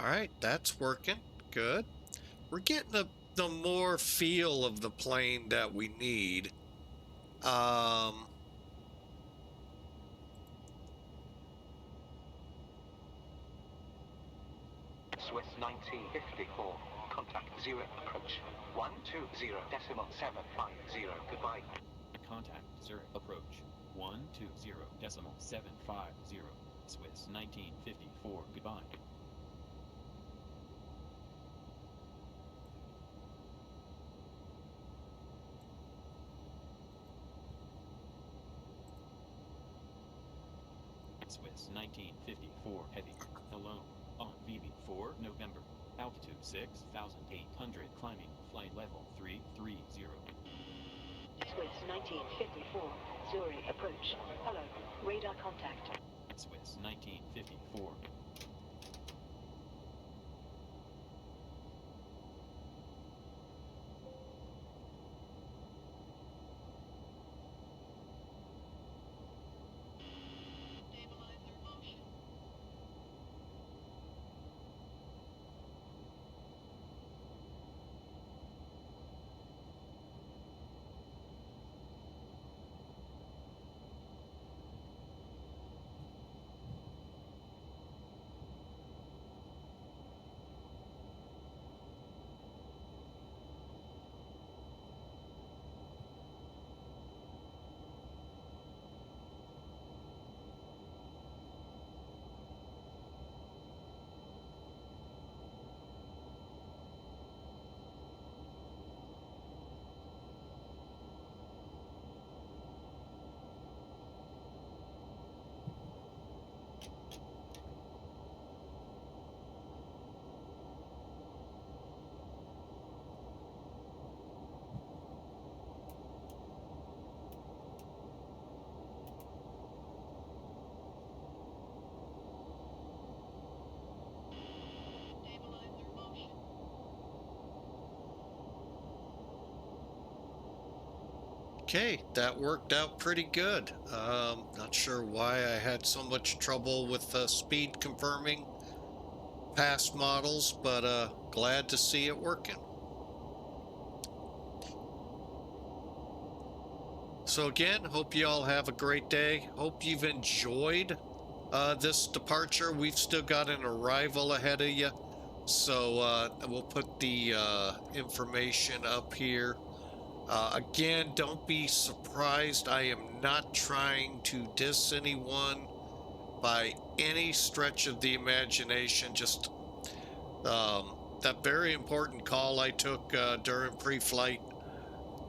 All right, that's working. Good. We're getting the more feel of the plane that we need. Swiss 1954, contact Zurich approach 120.750, goodbye. Contact Zurich. Approach 120.750. Swiss 1954. Goodbye. Swiss 1954 Heavy. Alone. On VEBIT 4 November. Altitude 6,800. Climbing. Flight level 330. Swiss 1954, Zurich approach. Hello, radar contact. Swiss 1954. Okay, that worked out pretty good. Not sure why I had so much trouble with speed confirming past models, but glad to see it working. So again, hope you all have a great day. Hope you've enjoyed this departure. We've still got an arrival ahead of you, so we'll put the information up here. Again, don't be surprised. I am not trying to diss anyone by any stretch of the imagination. Just that very important call I took during pre-flight,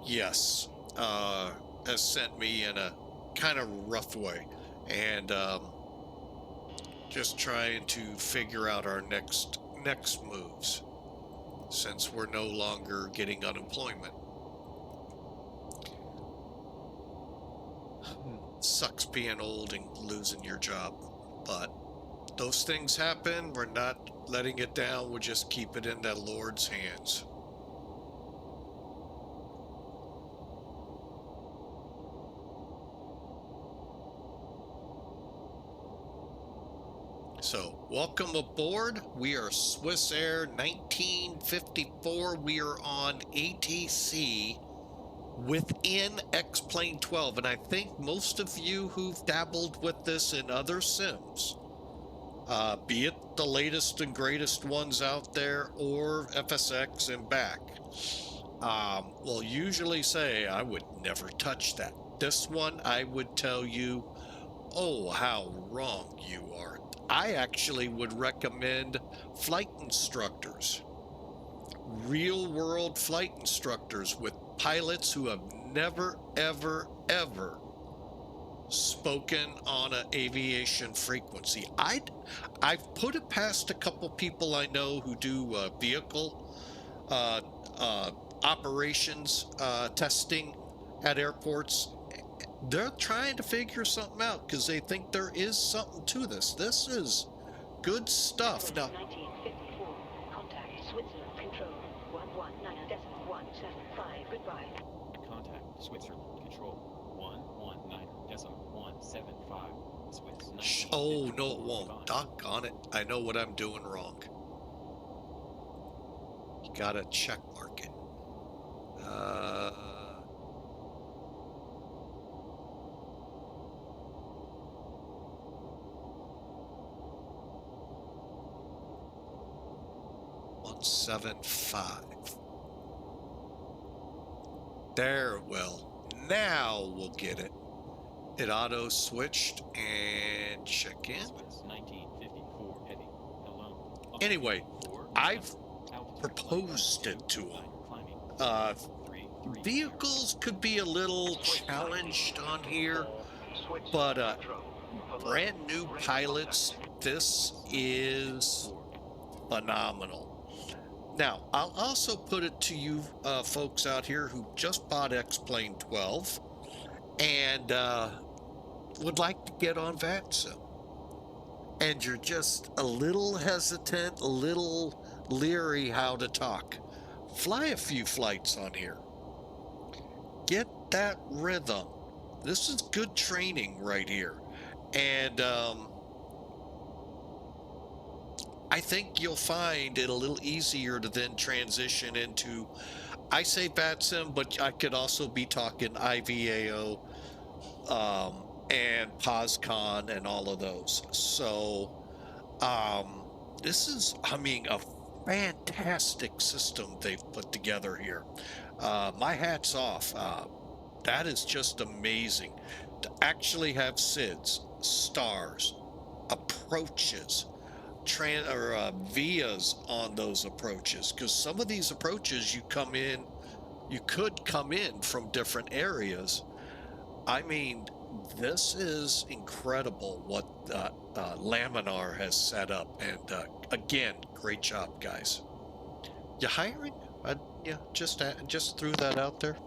yes, has sent me in a kind of rough way. And just trying to figure out our next moves, since we're no longer getting unemployment. Sucks being old and losing your job, but those things happen. We're not letting it down. We'll just keep it in the Lord's hands. So, welcome aboard. We are Swiss Air 1954. We are on ATC within X-Plane 12, and I think most of you who've dabbled with this in other sims, be it the latest and greatest ones out there or FSX and back, will usually say, I would never touch that. This one, I would tell you, oh, how wrong you are. I actually would recommend flight instructors, real world flight instructors with pilots who have never, ever, ever spoken on an aviation frequency. I've put it past a couple people I know who do vehicle operations testing at airports. They're trying to figure something out because they think there is something to this. This is good stuff. Now, 1954, contact Switzerland control 119.175. Goodbye. Contact Switzerland Control 119.175. Swiss. oh, no, it won't. Doggone it. I know what I'm doing wrong. You gotta check mark it. 175. There, well, Now we'll get it. It auto switched and check in. Swiss 1954 heavy. Hello. Anyway, 4 I've November. Altitude proposed flight it level to 2, them. climbing. 330. Vehicles could be a little challenged on here, but brand new pilots, this is phenomenal. Now, I'll also put it to you folks out here who just bought X-Plane 12 and would like to get on VATSIM. And you're just a little hesitant, a little leery how to talk. Fly a few flights on here. Get that rhythm. This is good training right here. And I think you'll find it a little easier to then transition into, I say VATSIM, but I could also be talking IVAO and POSCON and all of those. So this is, I mean, a fantastic system they've put together here. My hat's off. That is just amazing to actually have SIDS, stars, approaches, vias on those approaches, because some of these approaches you could come in from different areas. I mean, this is incredible what Laminar has set up, and again, great job, guys. You hiring? Yeah, just threw that out there.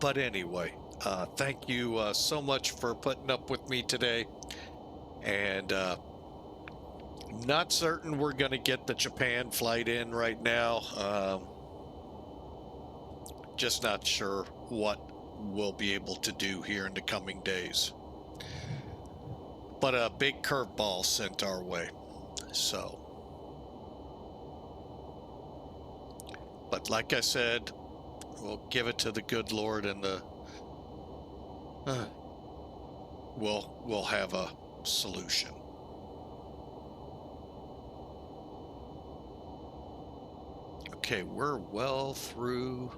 But anyway, thank you so much for putting up with me today. And not certain we're going to get the Japan flight in right now. Just not sure what we'll be able to do here in the coming days. But a big curveball sent our way. So, but like I said, we'll give it to the good Lord, and we'll have a solution. Okay, we're well through.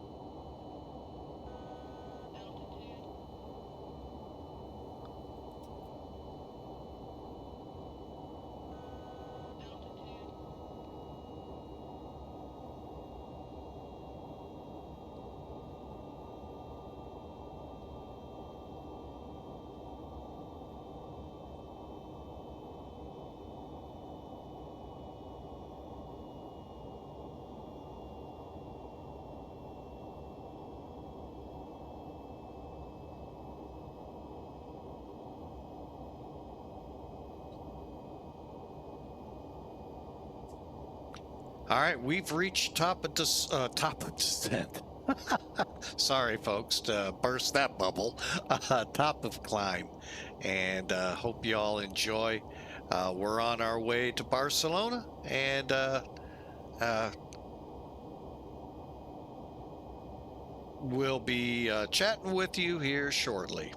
All right, we've reached top of descent. Sorry, folks, to burst that bubble. Top of climb, and hope you all enjoy. We're on our way to Barcelona, and we'll be chatting with you here shortly.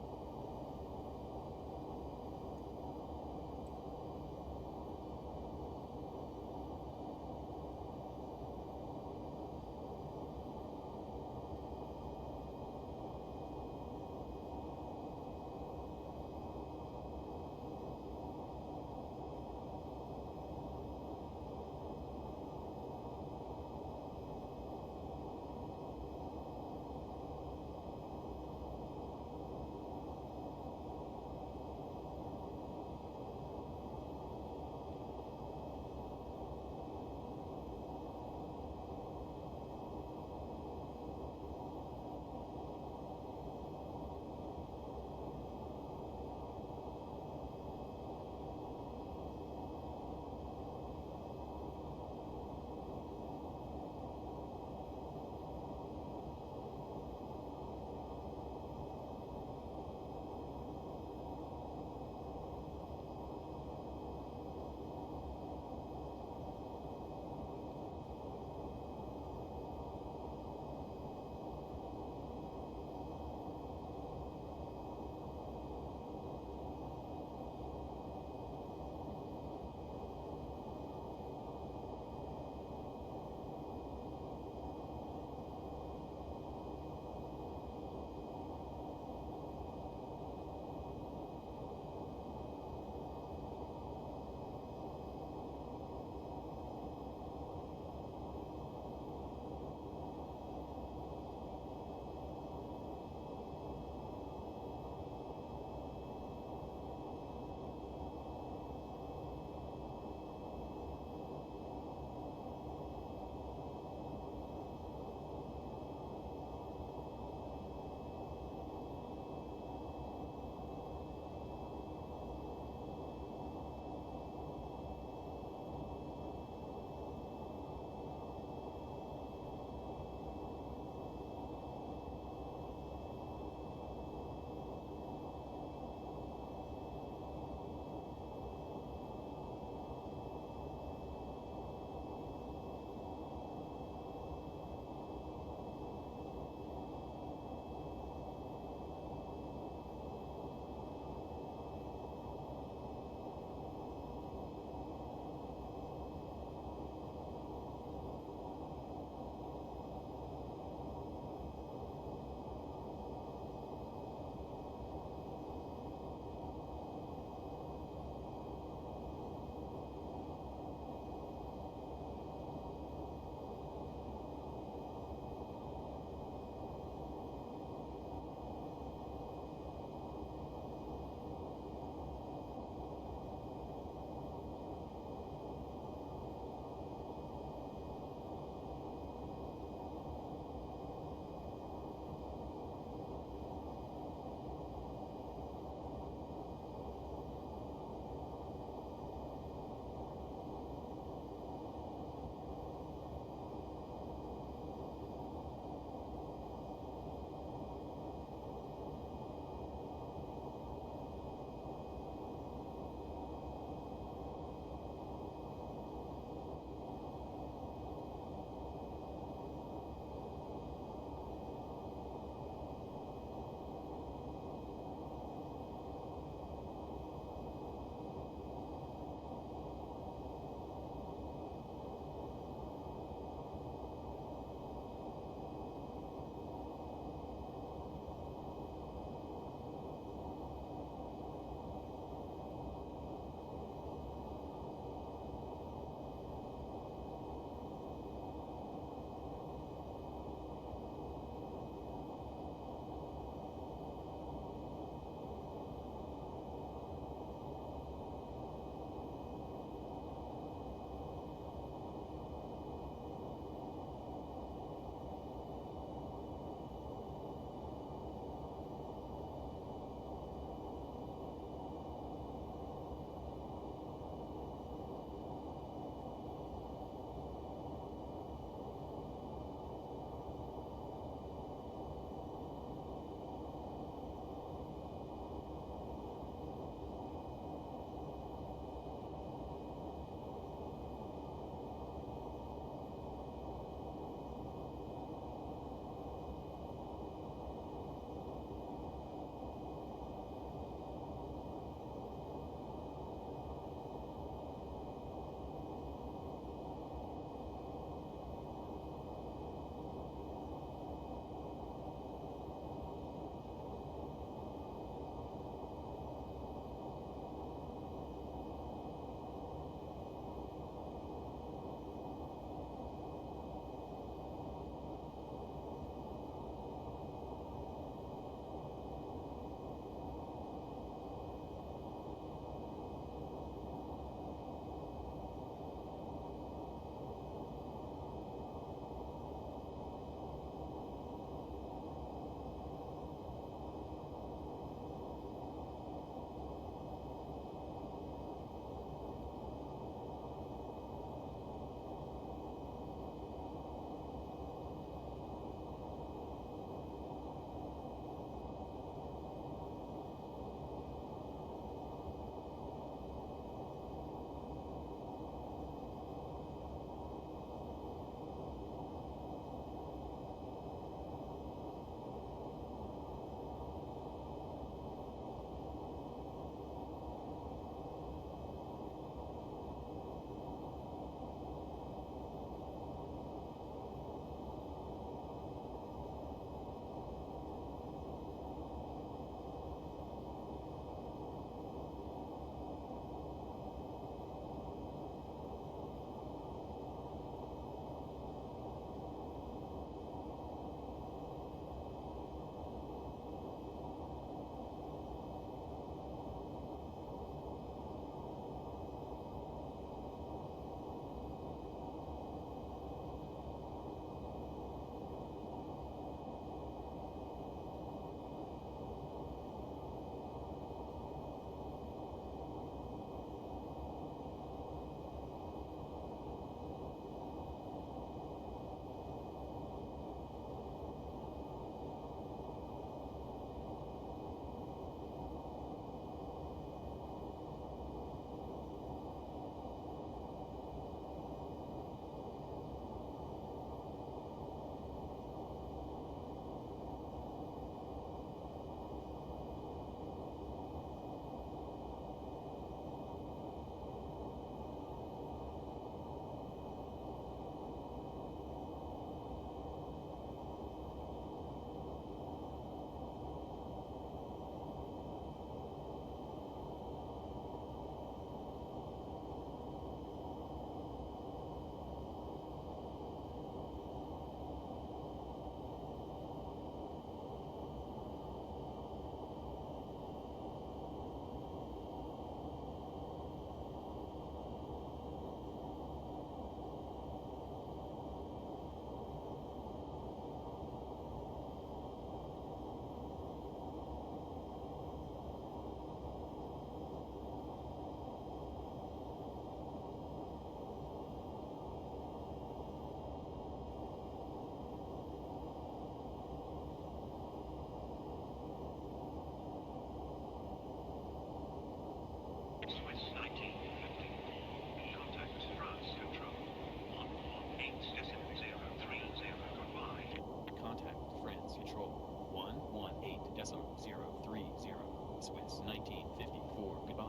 1954. Goodbye.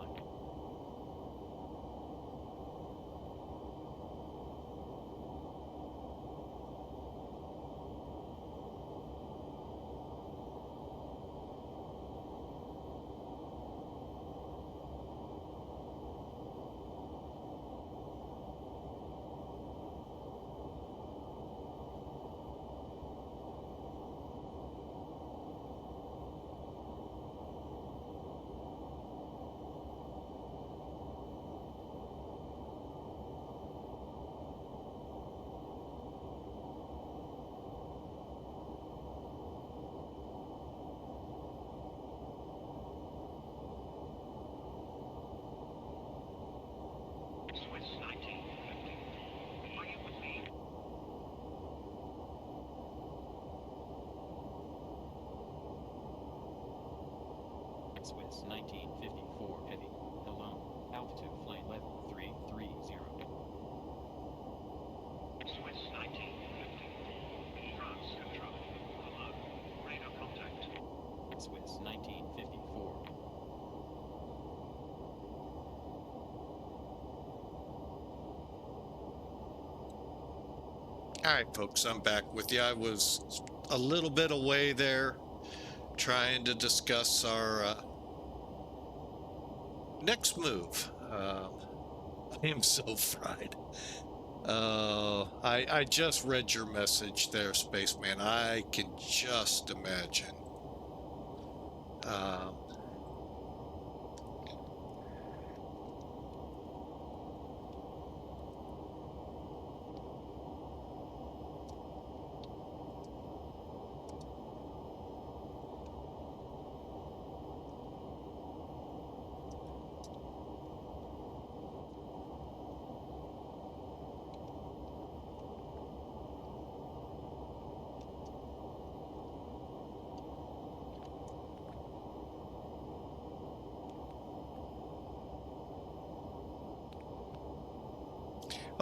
Swiss 1954 heavy. Hello. Altitude flight level 330. Swiss 1950. France Central. Hello. Radar contact. Swiss 1954. All right, folks, I'm back with you. I was a little bit away there trying to discuss our next move. I am so fried. I just read your message there, Spaceman. I can just imagine.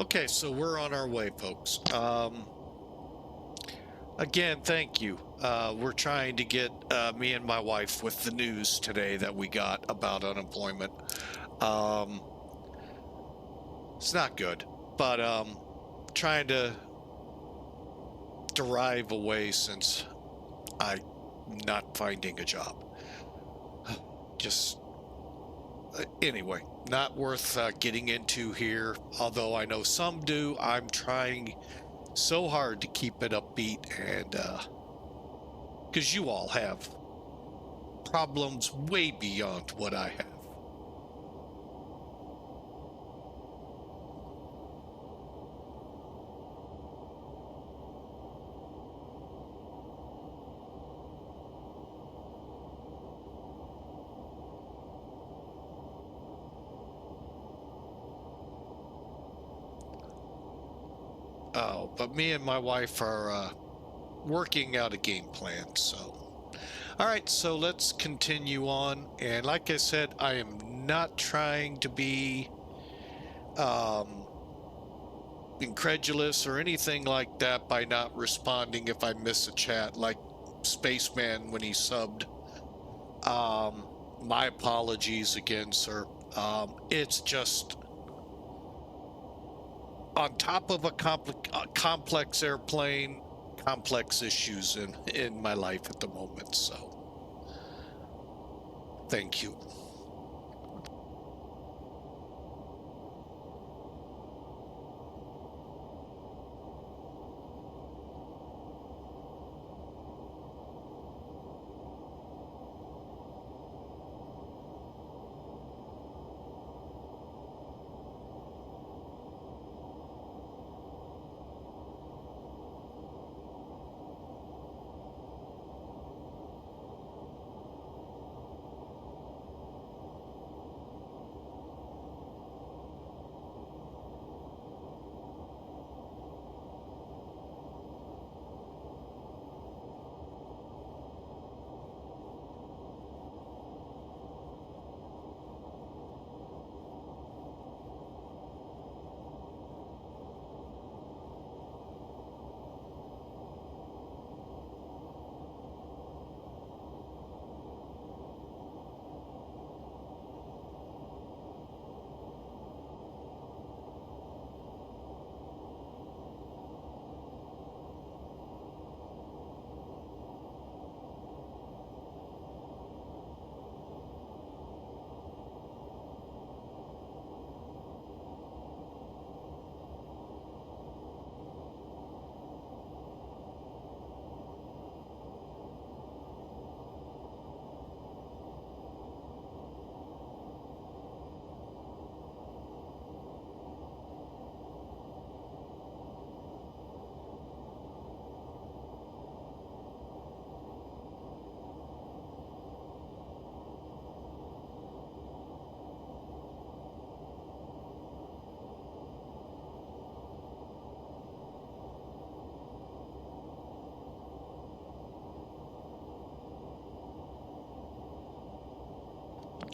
Okay, so we're on our way, folks. Again, thank you. We're trying to get me and my wife with the news today that we got about unemployment. It's not good, but trying to derive a way since I'm not finding a job. Just anyway, not worth getting into here, although I know some do. I'm trying so hard to keep it upbeat, and because you all have problems way beyond what I have. Oh, but me and my wife are working out a game plan, so. All right, so let's continue on. And like I said, I am not trying to be incredulous or anything like that by not responding if I miss a chat, like Spaceman when he subbed. My apologies again, sir. It's just on top of a complex airplane, complex issues in my life at the moment, so thank you.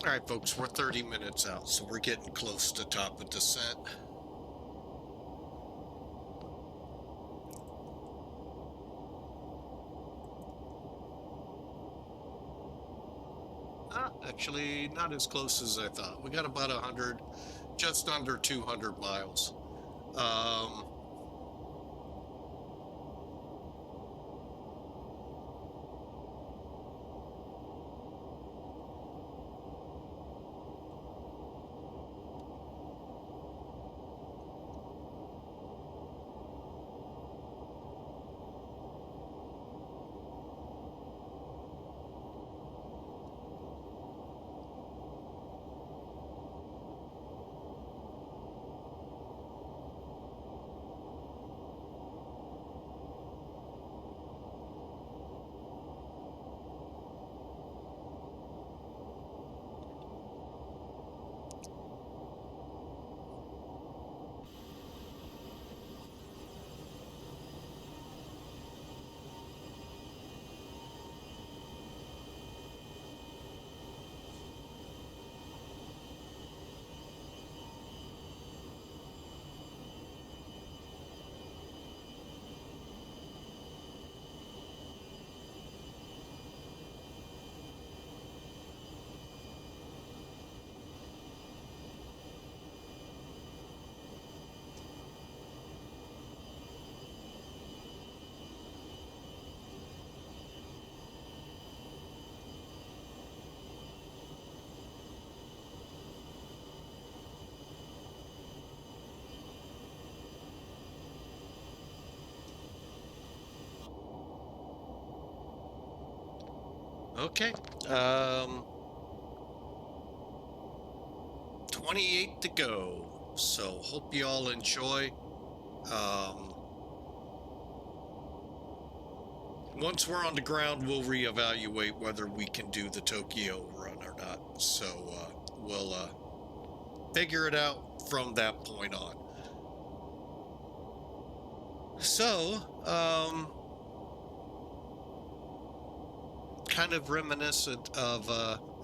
All right, folks, we're 30 minutes out, so we're getting close to top of descent. Actually, not as close as I thought. We got about 100, just under 200 miles. Okay. 28 to go. So hope you all enjoy. Once we're on the ground, we'll reevaluate whether we can do the Tokyo run or not. So we'll figure it out from that point on. So, kind of reminiscent of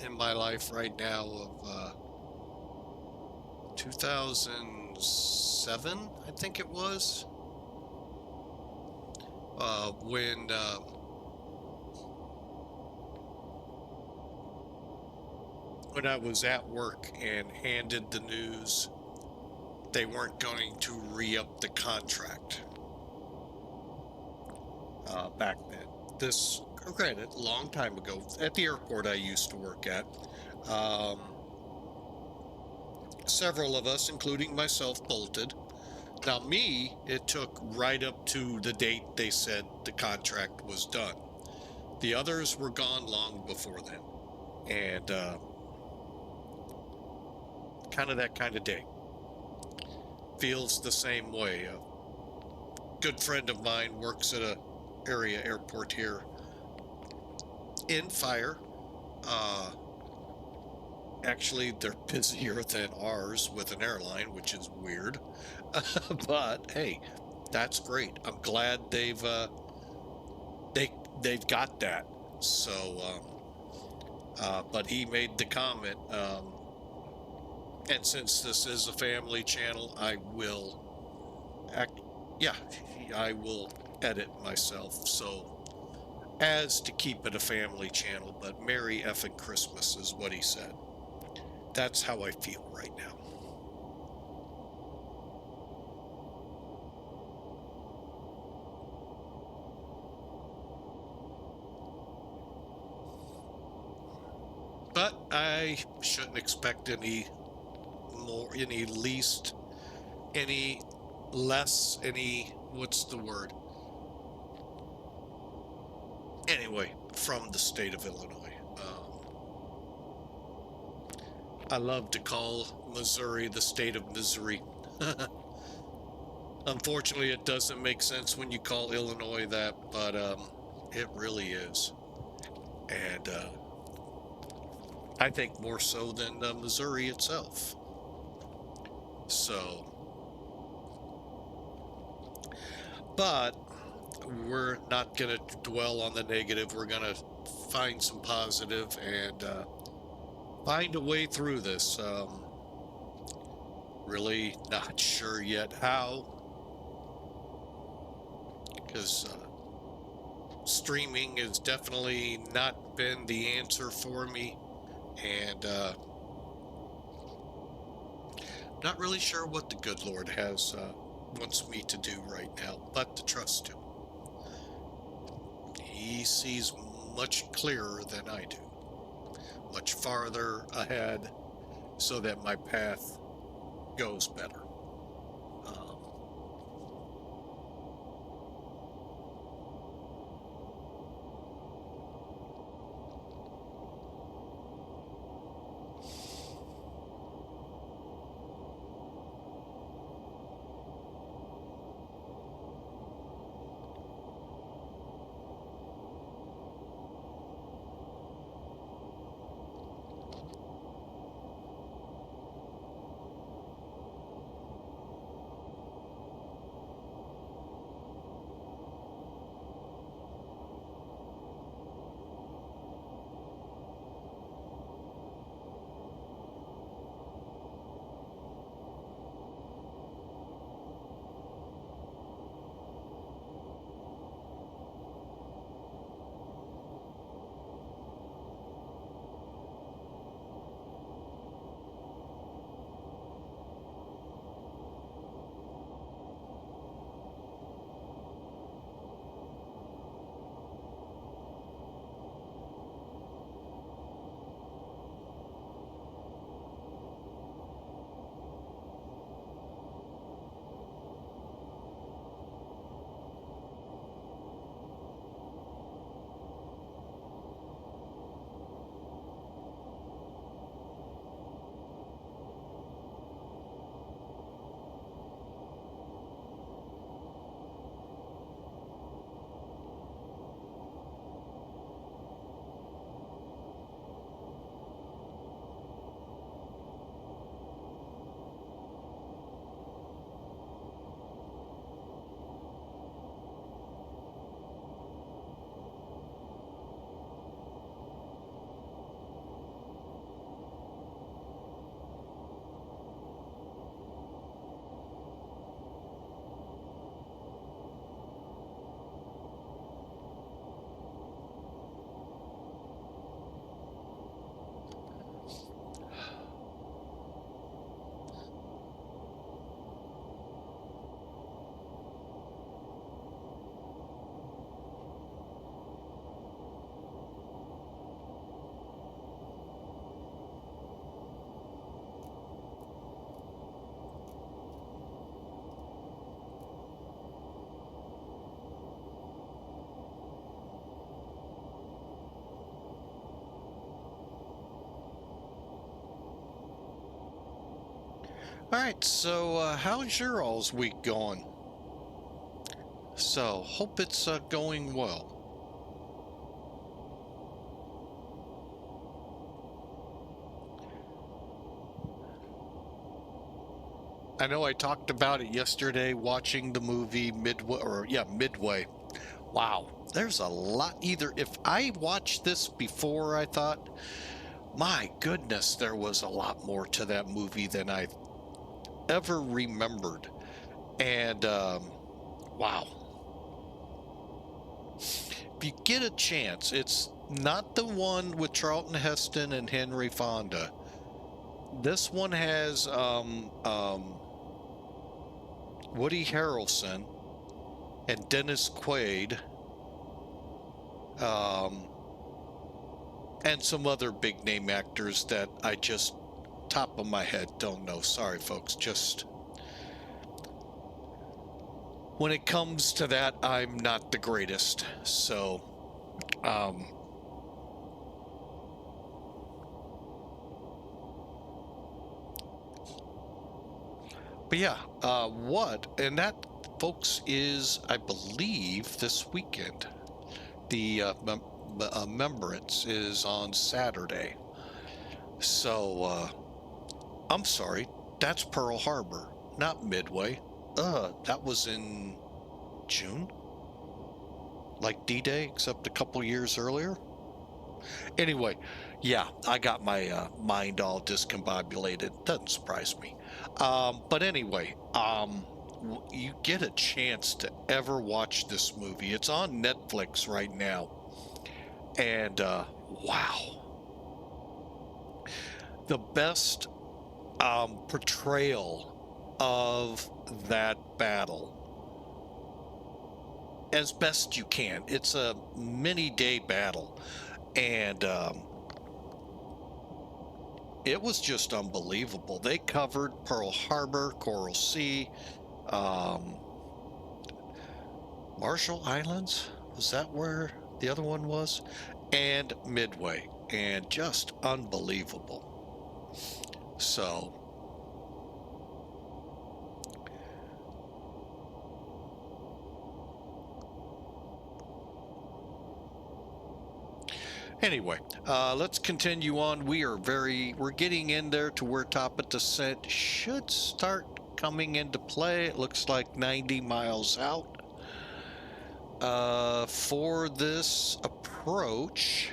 in my life right now of 2007, I think it was, when I was at work and handed the news they weren't going to re-up the contract back then. This, granted, a long time ago, at the airport I used to work at. Several of us, including myself, bolted. Now me, it took right up to the date they said the contract was done. The others were gone long before then. And kind of that kind of day. Feels the same way. A good friend of mine works at a area airport here in fire. Actually, they're busier than ours with an airline, which is weird. But hey, that's great. I'm glad they've got that. So, but he made the comment, and since this is a family channel, I will I will edit myself so as to keep it a family channel. But Merry effing Christmas is what he said. That's how I feel right now. But I shouldn't expect any more, any least, any less, any, what's the word? Anyway, from the state of Illinois. I love to call Missouri the state of misery. Unfortunately, it doesn't make sense when you call Illinois that, but it really is. And I think more so than Missouri itself. So, but we're not going to dwell on the negative. We're going to find some positive and find a way through this. Really not sure yet how, because streaming has definitely not been the answer for me, and not really sure what the good Lord has wants me to do right now, but to trust him. He sees much clearer than I do, much farther ahead, so that my path goes better. All right, so how's your all's week going? So, hope it's going well. I know I talked about it yesterday watching the movie Midway. Wow, there's a lot. Either if I watched this before, I thought, my goodness, there was a lot more to that movie than I ever remembered. And wow, if you get a chance, it's not the one with Charlton Heston and Henry Fonda. This one has Woody Harrelson and Dennis Quaid, and some other big name actors that I just top of my head don't know. Sorry, folks. Just when it comes to that, I'm not the greatest. So, but yeah, and that, folks, is, I believe, this weekend. The Remembrance is on Saturday. So, I'm sorry, that's Pearl Harbor, not Midway. That was in June? Like D-Day, except a couple years earlier? Anyway, yeah, I got my mind all discombobulated. Doesn't surprise me. But anyway, you get a chance to ever watch this movie. It's on Netflix right now. And wow, the best portrayal of that battle as best you can. It's a many day battle, and it was just unbelievable. They covered Pearl Harbor, Coral Sea, Marshall Islands. Was that where the other one was? And Midway, and just unbelievable. So anyway, let's continue on. We're getting in there to where top of descent should start coming into play. It looks like 90 miles out. For this approach,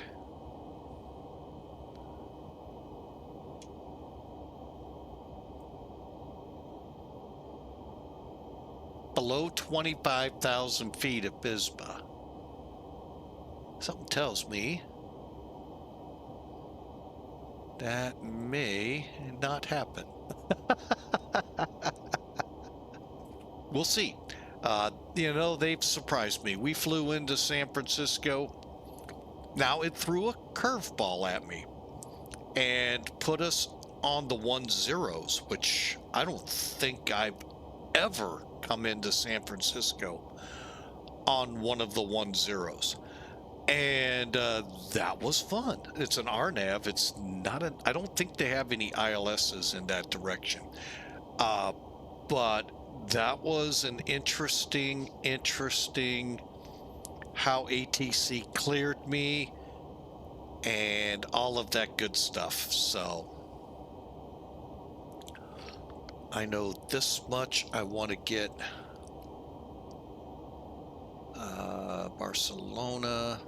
below 25,000 feet at BISBA. Something tells me that may not happen. We'll see. You know, they've surprised me. We flew into San Francisco. Now it threw a curveball at me and put us on the 10s, which I don't think I've ever come into San Francisco on one of the 10s. And that was fun. It's an RNAV. It's not an, I don't think they have any ILSs in that direction. But that was an interesting how ATC cleared me and all of that good stuff. So I know this much. I want to get Barcelona.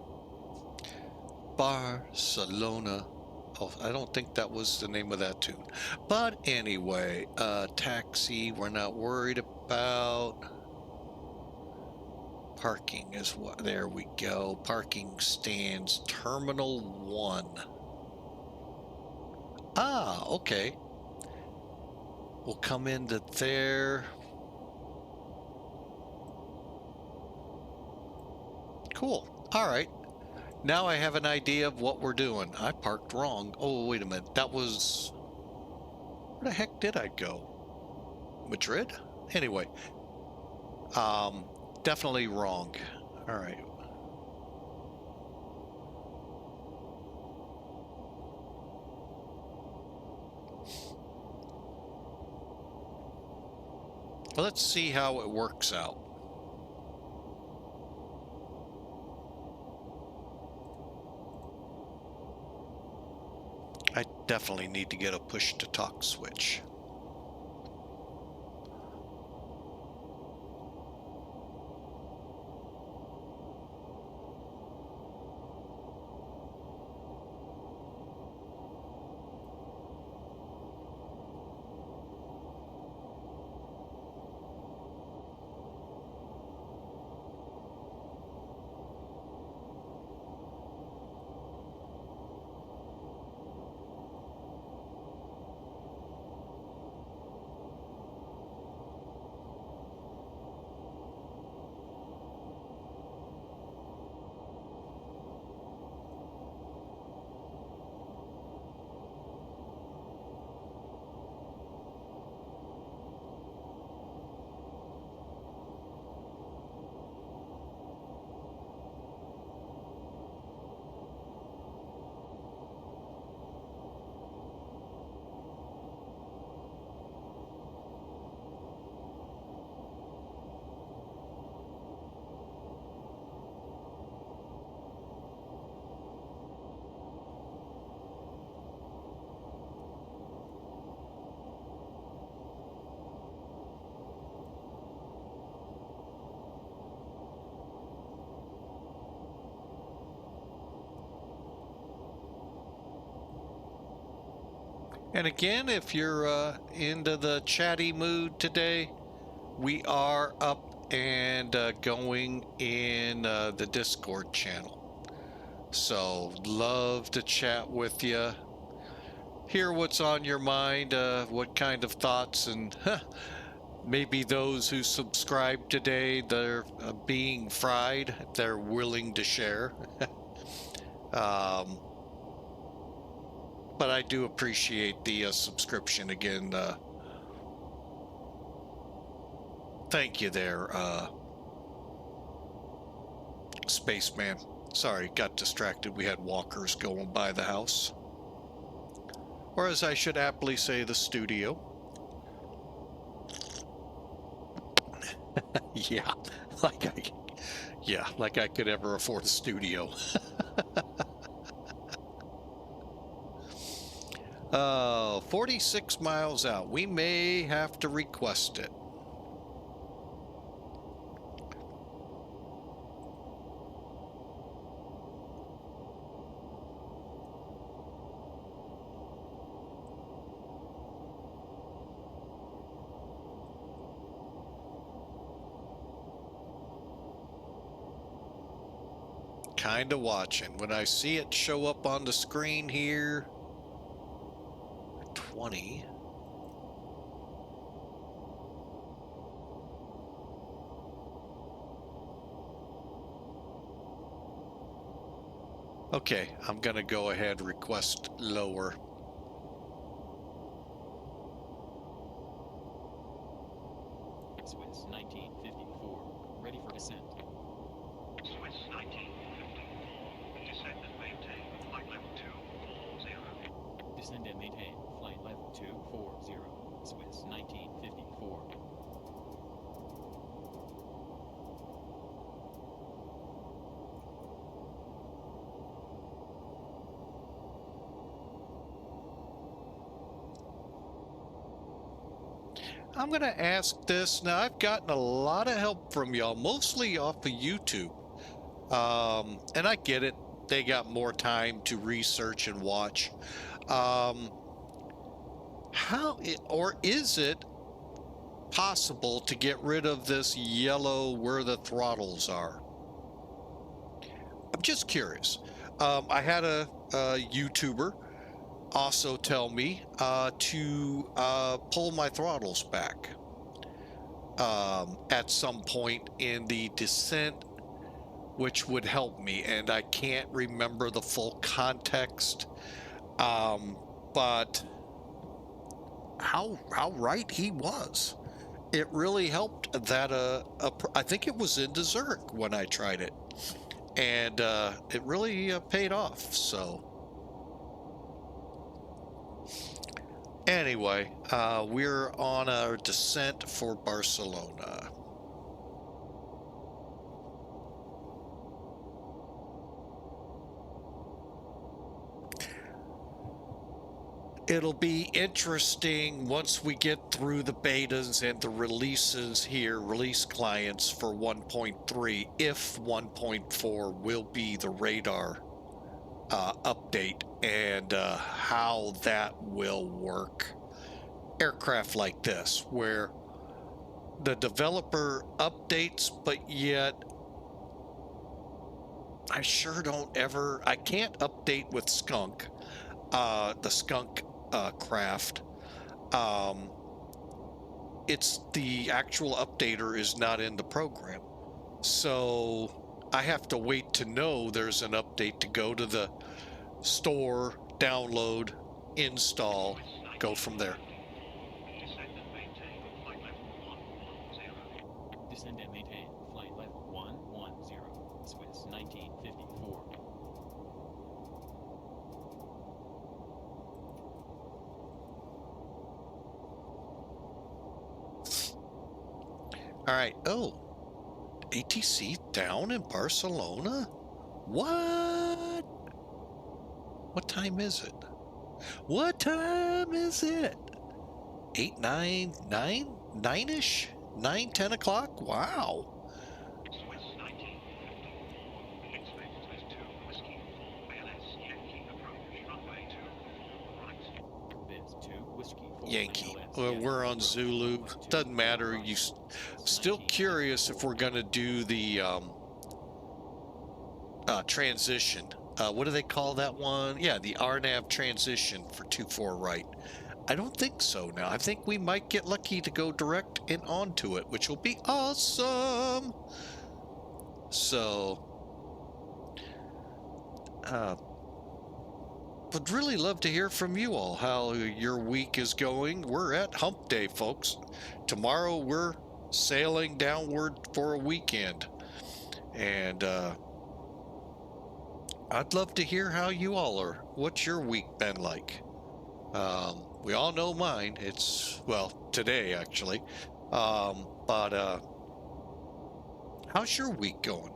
Oh, I don't think that was the name of that tune. But anyway, taxi, we're not worried about. Parking is what, there we go. Parking stands, Terminal 1. Ah, okay. We'll come into there. Cool. All right. Now I have an idea of what we're doing. I parked wrong. Oh, wait a minute. That was... Where the heck did I go? Madrid? Anyway. Definitely wrong. All right. Well, let's see how it works out. I definitely need to get a push to talk switch. And again, if you're into the chatty mood today, we are up and going in the Discord channel. So love to chat with you, hear what's on your mind, what kind of thoughts, and maybe those who subscribe today, they're being fried, they're willing to share. But I do appreciate the subscription again. Thank you there, Spaceman. Sorry, got distracted. We had walkers going by the house. Or as I should aptly say, the studio. Yeah, like I could ever afford a studio. 46 miles out. We may have to request it. Kind of watching. When I see it show up on the screen here, 20. Okay, I'm gonna go ahead and request lower. Swiss 1954, ready for descent. Swiss 1954. Descend and maintain flight level 240. Descend and maintain flight level 240. Swiss 1954. I'm going to ask this. Now, I've gotten a lot of help from y'all, mostly off of YouTube. And I get it. They got more time to research and watch. Is it possible to get rid of this yellow where the throttles are? I'm just curious. I had a YouTuber also tell me to pull my throttles back at some point in the descent, which would help me, and I can't remember the full context, but how right he was. It really helped that I think it was in Zurich when I tried it, and it really paid off. So anyway, we're on our descent for Barcelona. It'll be interesting once we get through the betas and the releases here, release clients for 1.3, if 1.4 will be the radar update, and how that will work. Aircraft like this, where the developer updates, but yet I sure don't ever, I can't update with Skunk, the Skunk craft. It's the actual updater is not in the program, so I have to wait to know there's an update to go to the store, download, install, go from there. Descend and maintain flight level 110. Descend and maintain flight level 110. Swiss 1954. All right. Oh, ATC down in Barcelona? What? What time is it? What time is it? 8, 9, 9? 9-ish? 9, 10 o'clock? Wow. Swiss 1950. Expect 2 Whiskey 4 ALS Yankee approach runway 2 right. Biz Whiskey 4 Yankee. LS, Well, Yankee we're on Control, Zulu. 112, Doesn't matter. right. You Swiss still 19, curious if 54, we're going to do the transition. What do they call that one? Yeah, the RNAV transition for 2-4 right. I don't think so now. I think we might get lucky to go direct and onto it, which will be awesome. So, would really love to hear from you all how your week is going. We're at hump day, folks. Tomorrow we're sailing downward for a weekend. And I'd love to hear how you all are. What's your week been like? We all know mine. It's, well, today actually. But how's your week going?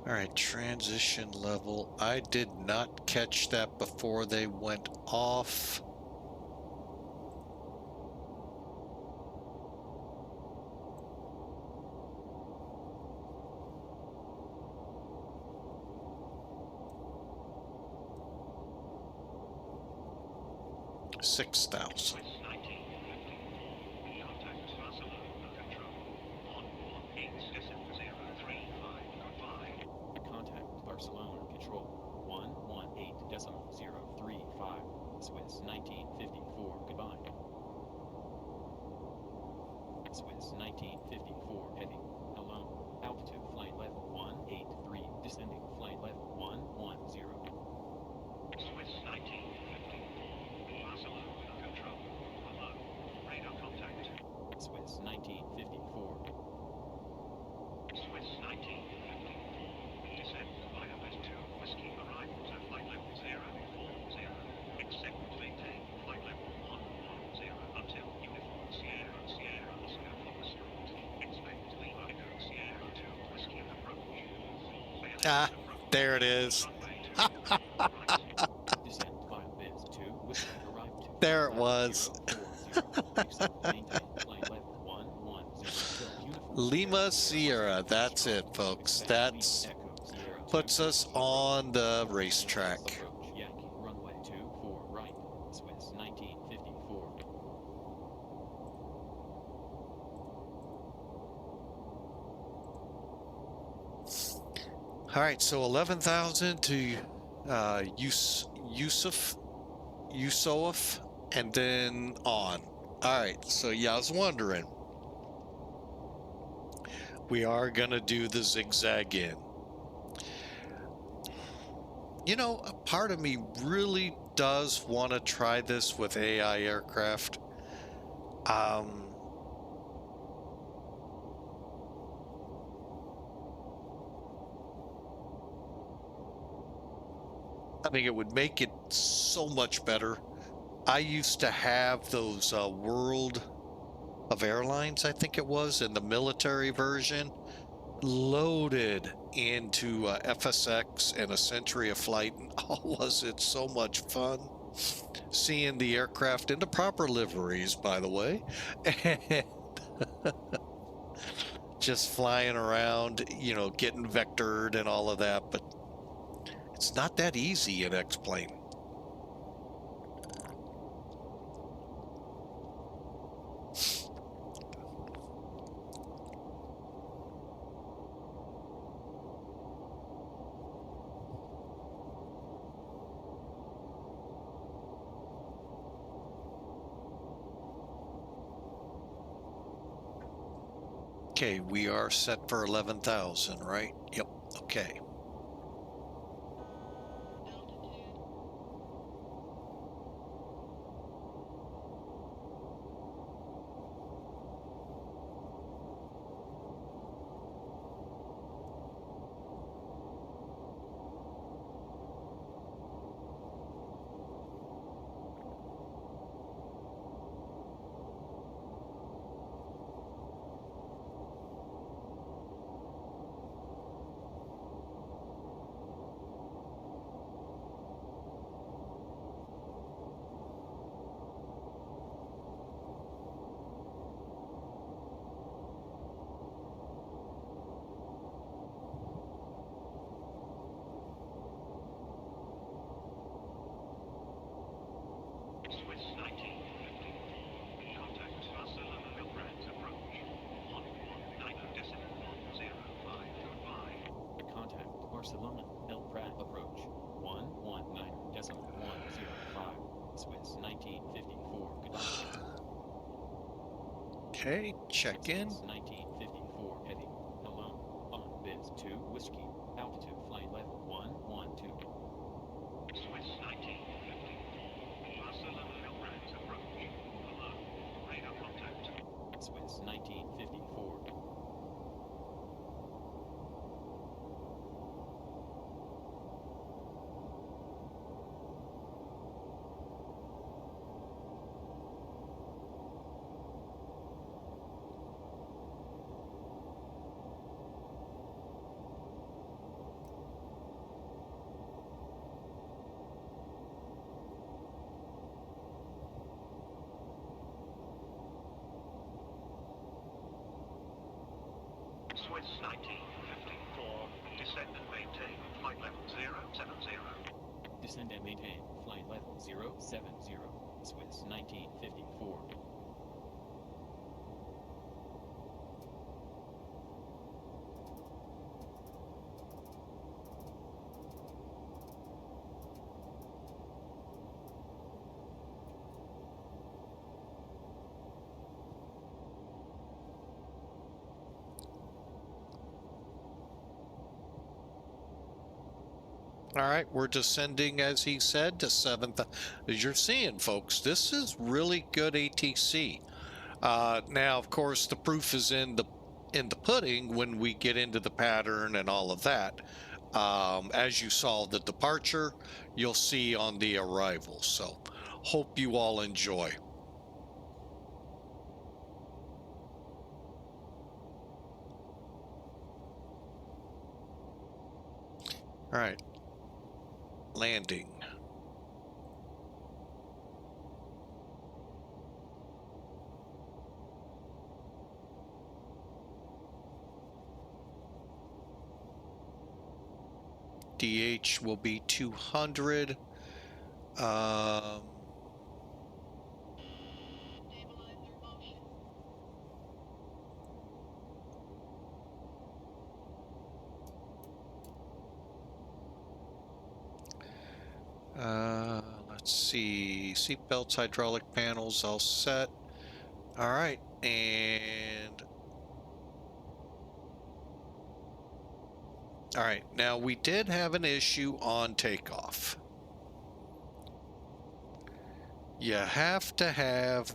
All right, transition level. I did not catch that before they went off. $6,000. Contact Barcelona Control 118.035 Swiss 1954 goodbye. Swiss 1954 heavy. Hello. Altitude flight level 183 descending flight level 110. Swiss 1950. Barcelona Control. Hello. Radar contact. Swiss 1954. Swiss 1950. Descend via West 2 Whiskey arrivals at flight level 040. Except maintain flight level 110 until uniform Sierra Sierra Oscar Foxtrot. Expect Lima Echo Sierra 2 Whiskey approach. Ah, there it is. Descend via Biz 2 Whiskey arrive to There it flight level was. 040. Except maintain flight level 110 until uniform Lima Sierra Sierra. That's it, folks. That's puts us on the racetrack. Approach Yankee runway 24 right. Swiss 1954. All right, so 11,000 to Yusuf, and then on. All right, so yeah, I was wondering. We are gonna do the zigzag in. You know, a part of me really does want to try this with AI aircraft. I think it would make it so much better. I used to have those World of Airlines, I think it was, in the military version, loaded into FSX and a century of flight. And oh, was it so much fun seeing the aircraft in the proper liveries, by the way, and just flying around, you know, getting vectored and all of that. But it's not that easy in X-Plane. Okay, we are set for 11,000, right? Yep, okay. Barcelona-El Prat approach 119.105 Swiss 1954 goodbye. Okay, check in. Swiss 1954 heavy. Hello. On biz 2 whiskey. Altitude flight level 112. Swiss 1954, Barcelona-El Prat approach. Hello, radar contact. Swiss 1954. Swiss 1954, descend and maintain flight level 070. Descend and maintain flight level 070. Swiss 1954. All right, we're descending, as he said, to 7th. As you're seeing, folks, this is really good ATC. Now, of course, the proof is in the pudding when we get into the pattern and all of that. As you saw the departure, you'll see on the arrival. So, hope you all enjoy. All right, landing. DH will be 200. Let's see. Seatbelts, hydraulic panels, all set. All right, and all right. Now we did have an issue on takeoff. You have to have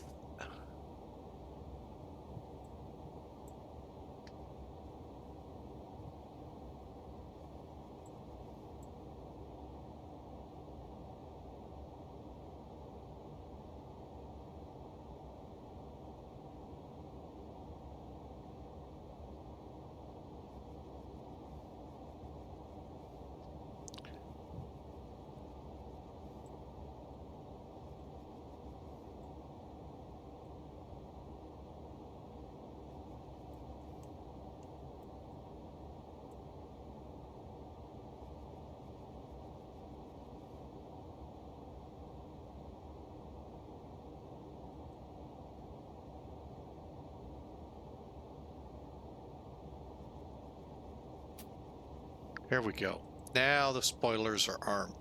Here we go. Now the spoilers are armed.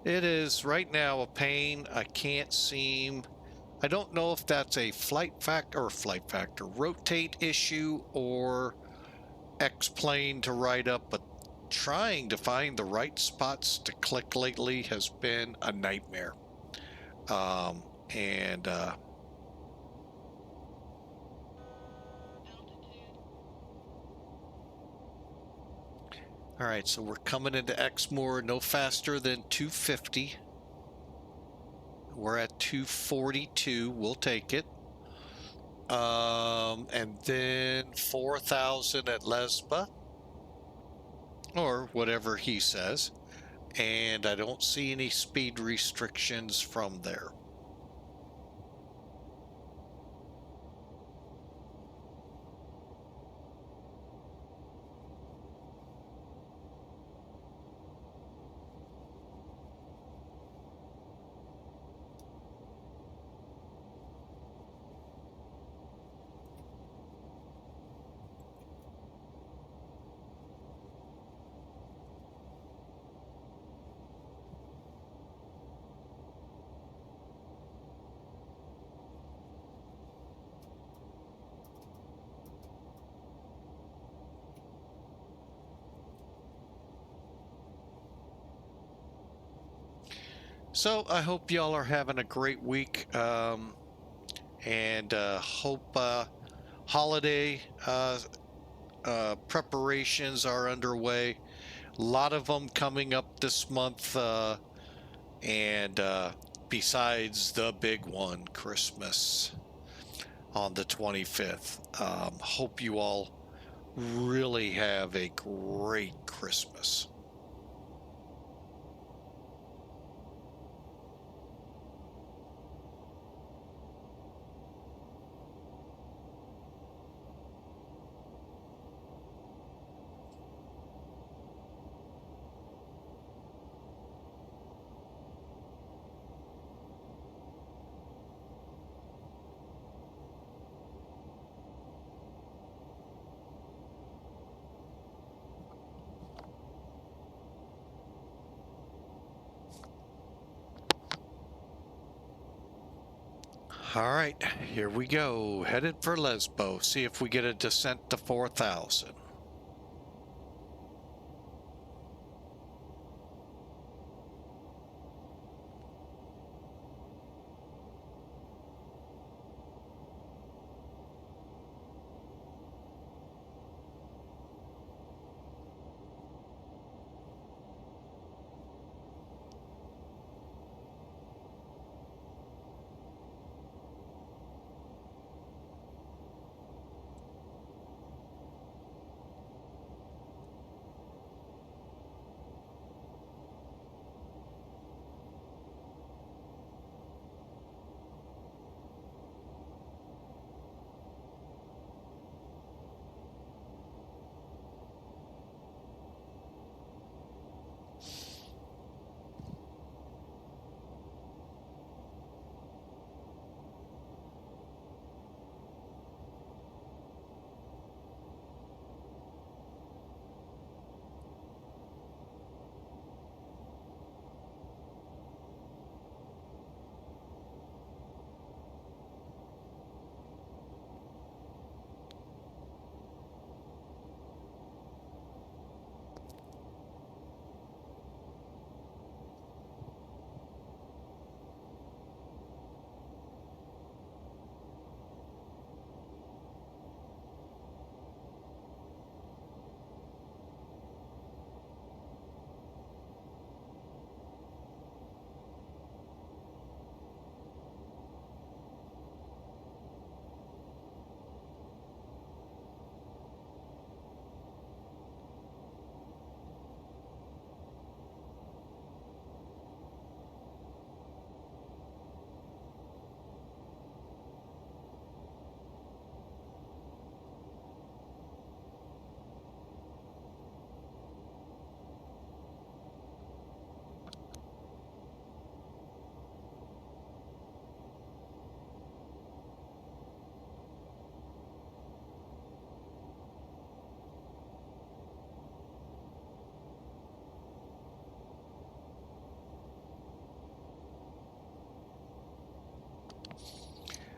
It is right now a pain. I can't seem. I don't know if that's a flight factor rotate issue or X-plane to ride up, but trying to find the right spots to click lately has been a nightmare. All right, so we're coming into Exmoor no faster than 250. We're at 242. We'll take it. And then 4,000 at LSZH, or whatever he says. And I don't see any speed restrictions from there. So I hope y'all are having a great week, and hope holiday preparations are underway. A lot of them coming up this month, and besides the big one, Christmas on the 25th. Hope you all really have a great Christmas. All right, here we go. Headed for Lesbos. See if we get a descent to 4,000.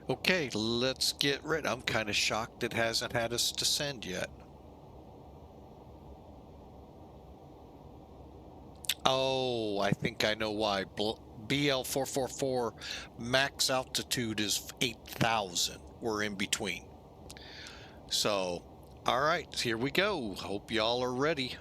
Okay, let's get rid. I'm kind of shocked it hasn't had us descend yet. Oh, I think I know why. BL444 max altitude is 8,000. We're in between. So, all right, here we go. Hope y'all are ready.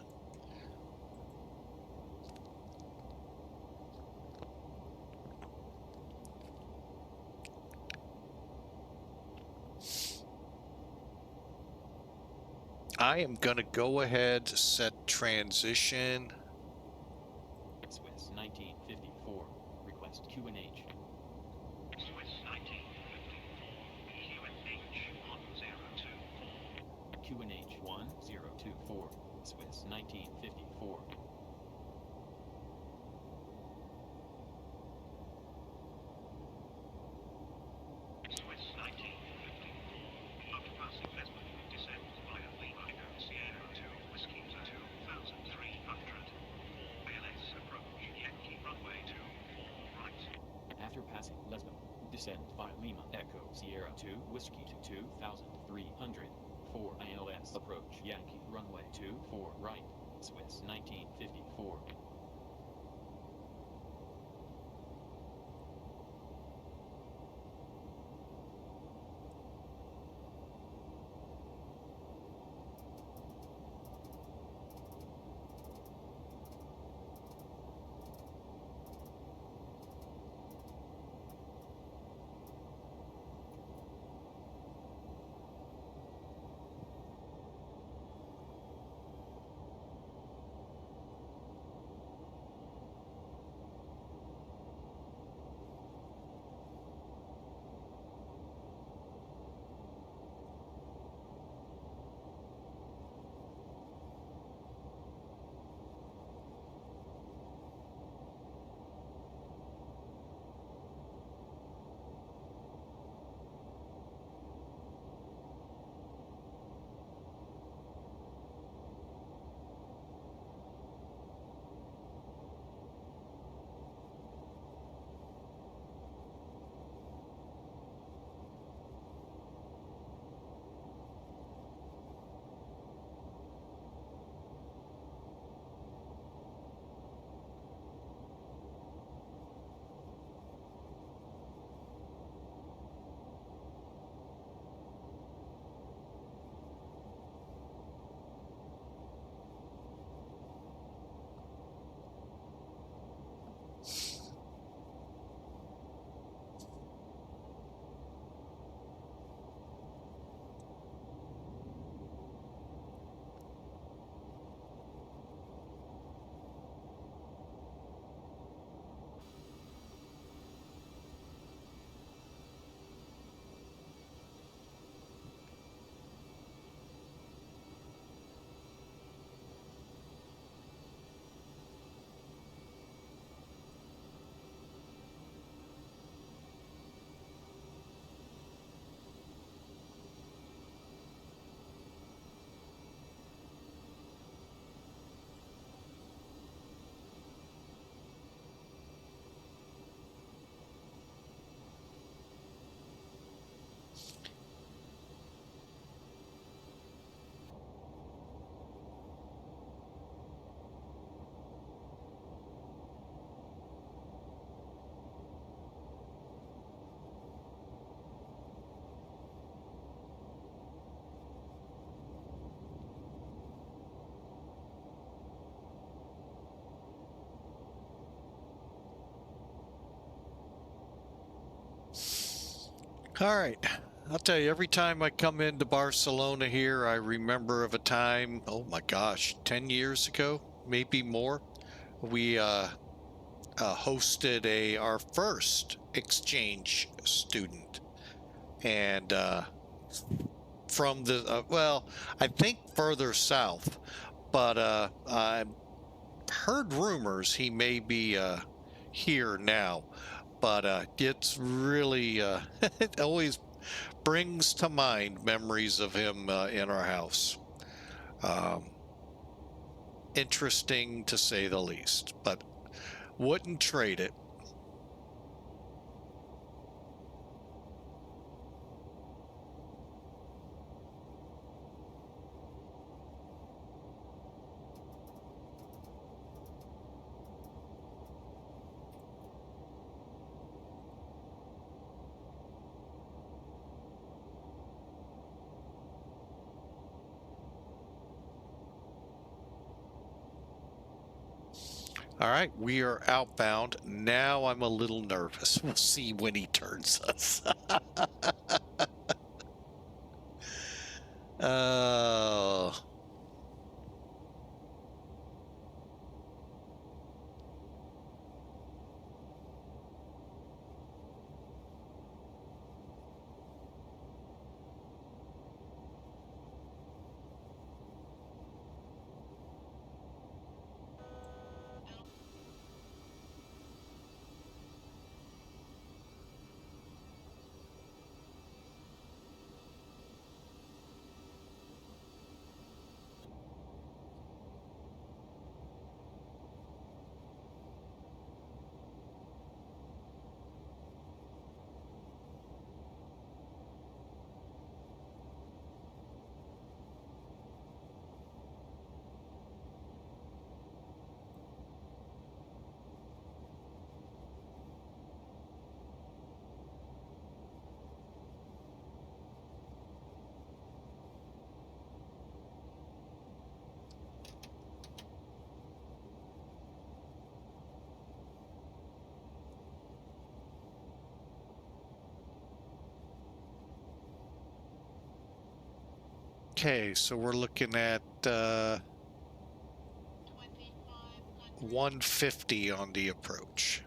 I am going to go ahead, set transition. Swiss 1954. Request QNH. Swiss 1954. QNH 102. QNH 1024. Swiss 1954. Swiss 1954. After passing Lesbos, descend via Lima Echo Sierra 2 Whiskey 2300. ALS approach Yankee runway 24 right. After passing Lesbos, descend via Lima Echo Sierra 2 Whiskey to 2300. 4 ILS approach Yankee runway 24 right. Swiss 1954. All right. I'll tell you, every time I come into Barcelona here, I remember of a time, oh my gosh, 10 years ago, maybe more. We hosted our first exchange student. And from the, well, I think further south, but I heard rumors he may be here now. But it's really, it always brings to mind memories of him in our house. Interesting to say the least, but wouldn't trade it. All right, we are outbound. Now I'm a little nervous. We'll see when he turns us. Oh. Okay, so we're looking at 150 on the approach.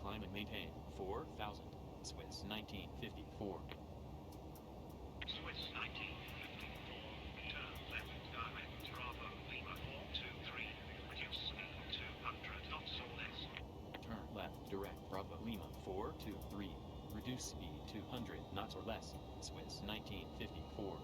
Climb and maintain 4,000. Swiss 1954. Swiss 1954, turn left direct, Bravo Lima 423, reduce speed 200 knots or less. Turn left direct, Bravo Lima 423. Reduce speed 200 knots or less. Swiss 1954.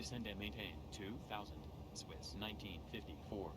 Descend and maintain 2000. Swiss 1954.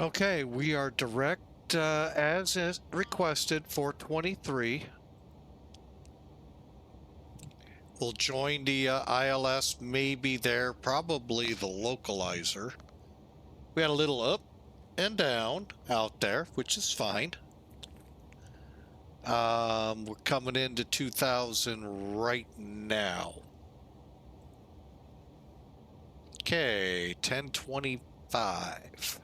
Okay, we are direct as is requested for 23. We'll join the ILS, maybe there, probably the localizer. We had a little up and down out there, which is fine. We're coming into 2000 right now. Okay, 1025.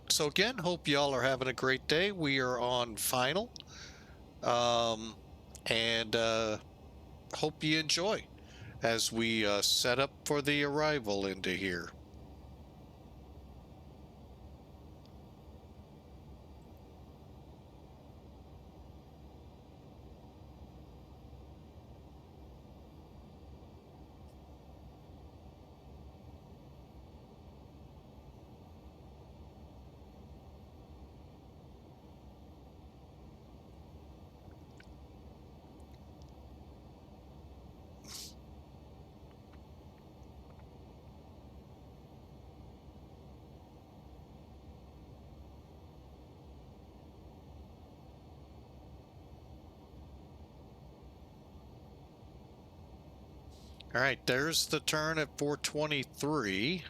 So again, hope y'all are having a great day. We are on final. And hope you enjoy as we set up for the arrival into here. All right, there's the turn at 423.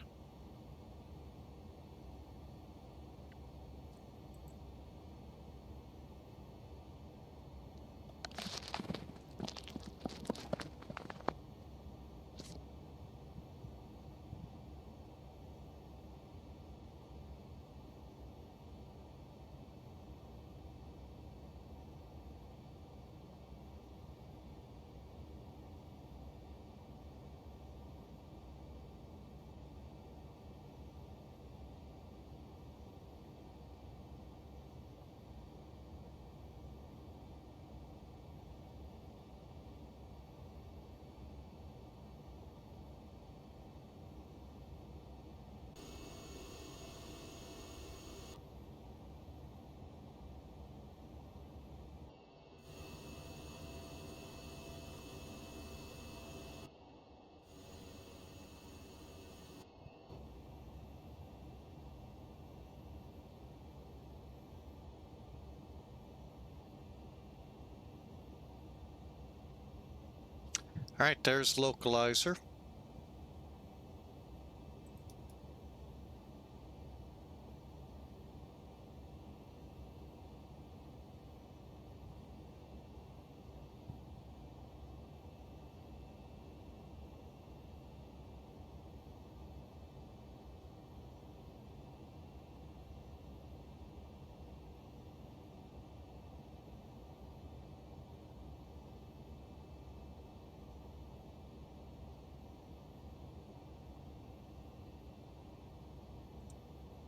All right, there's localizer.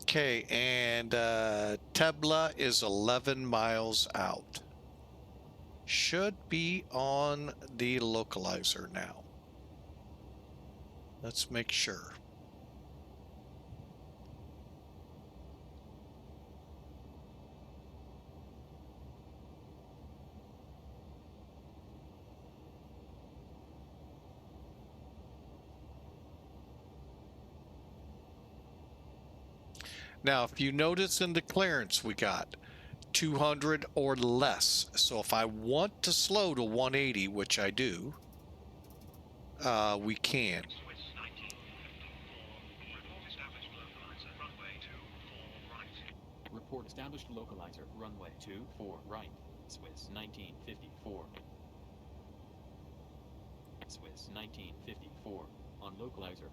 Okay, and Tebla is 11 miles out. should be on the localizer now. Let's make sure. Now, if you notice in the clearance, we got 200 or less. So if I want to slow to 180, which I do, we can. Swiss 1954. Report established localizer, runway 24 right. Report established localizer, runway 24 right. Swiss 1954. Swiss 1954. On localizer.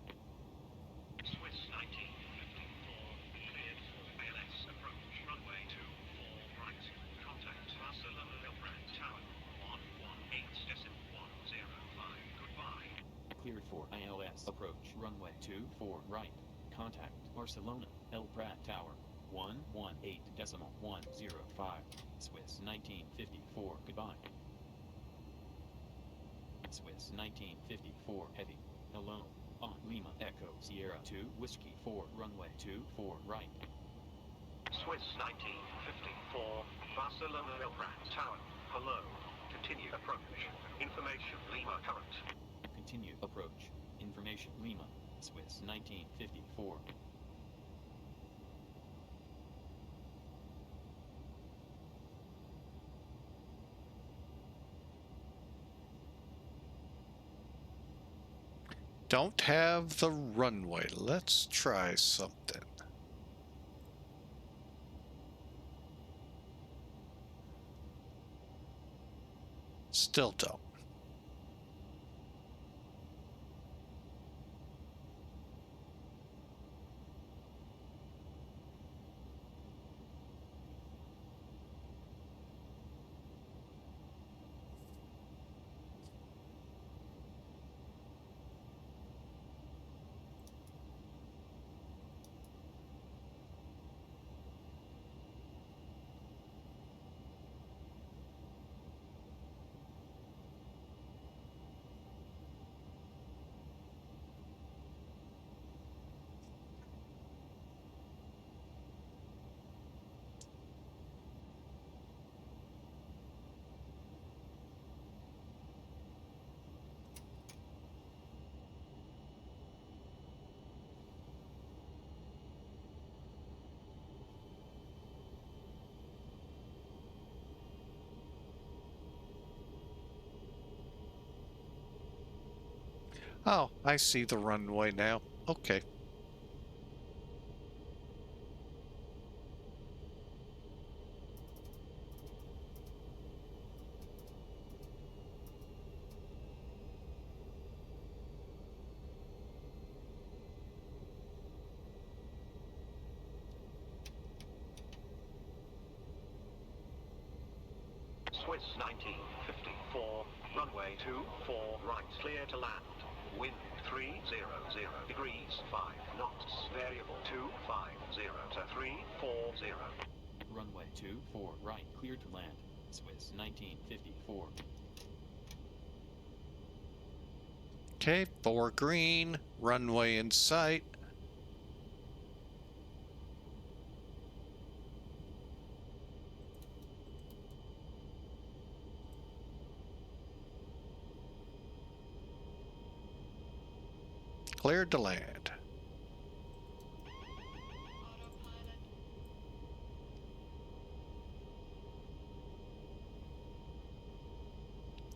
Swiss 1954. Cleared for ALS approach, runway 24 right. Contact Barcelona-El Prat Tower 118.105. Goodbye. Cleared for ILS approach, runway 24 right. Contact Barcelona-El Prat Tower 118.105. Swiss 1954. Goodbye. Swiss 1954 heavy. Hello. On Lima Echo Sierra 2 Whiskey 4 runway 24 right. Swiss 1954. Barcelona-El Prat Tower. Hello. Continue approach. Information Lima current. Continue approach. Information Lima. Swiss 1954. Don't have the runway. Let's try something. Still don't. Oh, I see the runway now. Okay. Swiss 1954. Runway 24 right. Clear to land. Wind 300 degrees 5 knots. Variable 250 to 340. Runway 24 right. Cleared to land. Swiss 1954. Okay, 4 green, runway in sight. Cleared to land.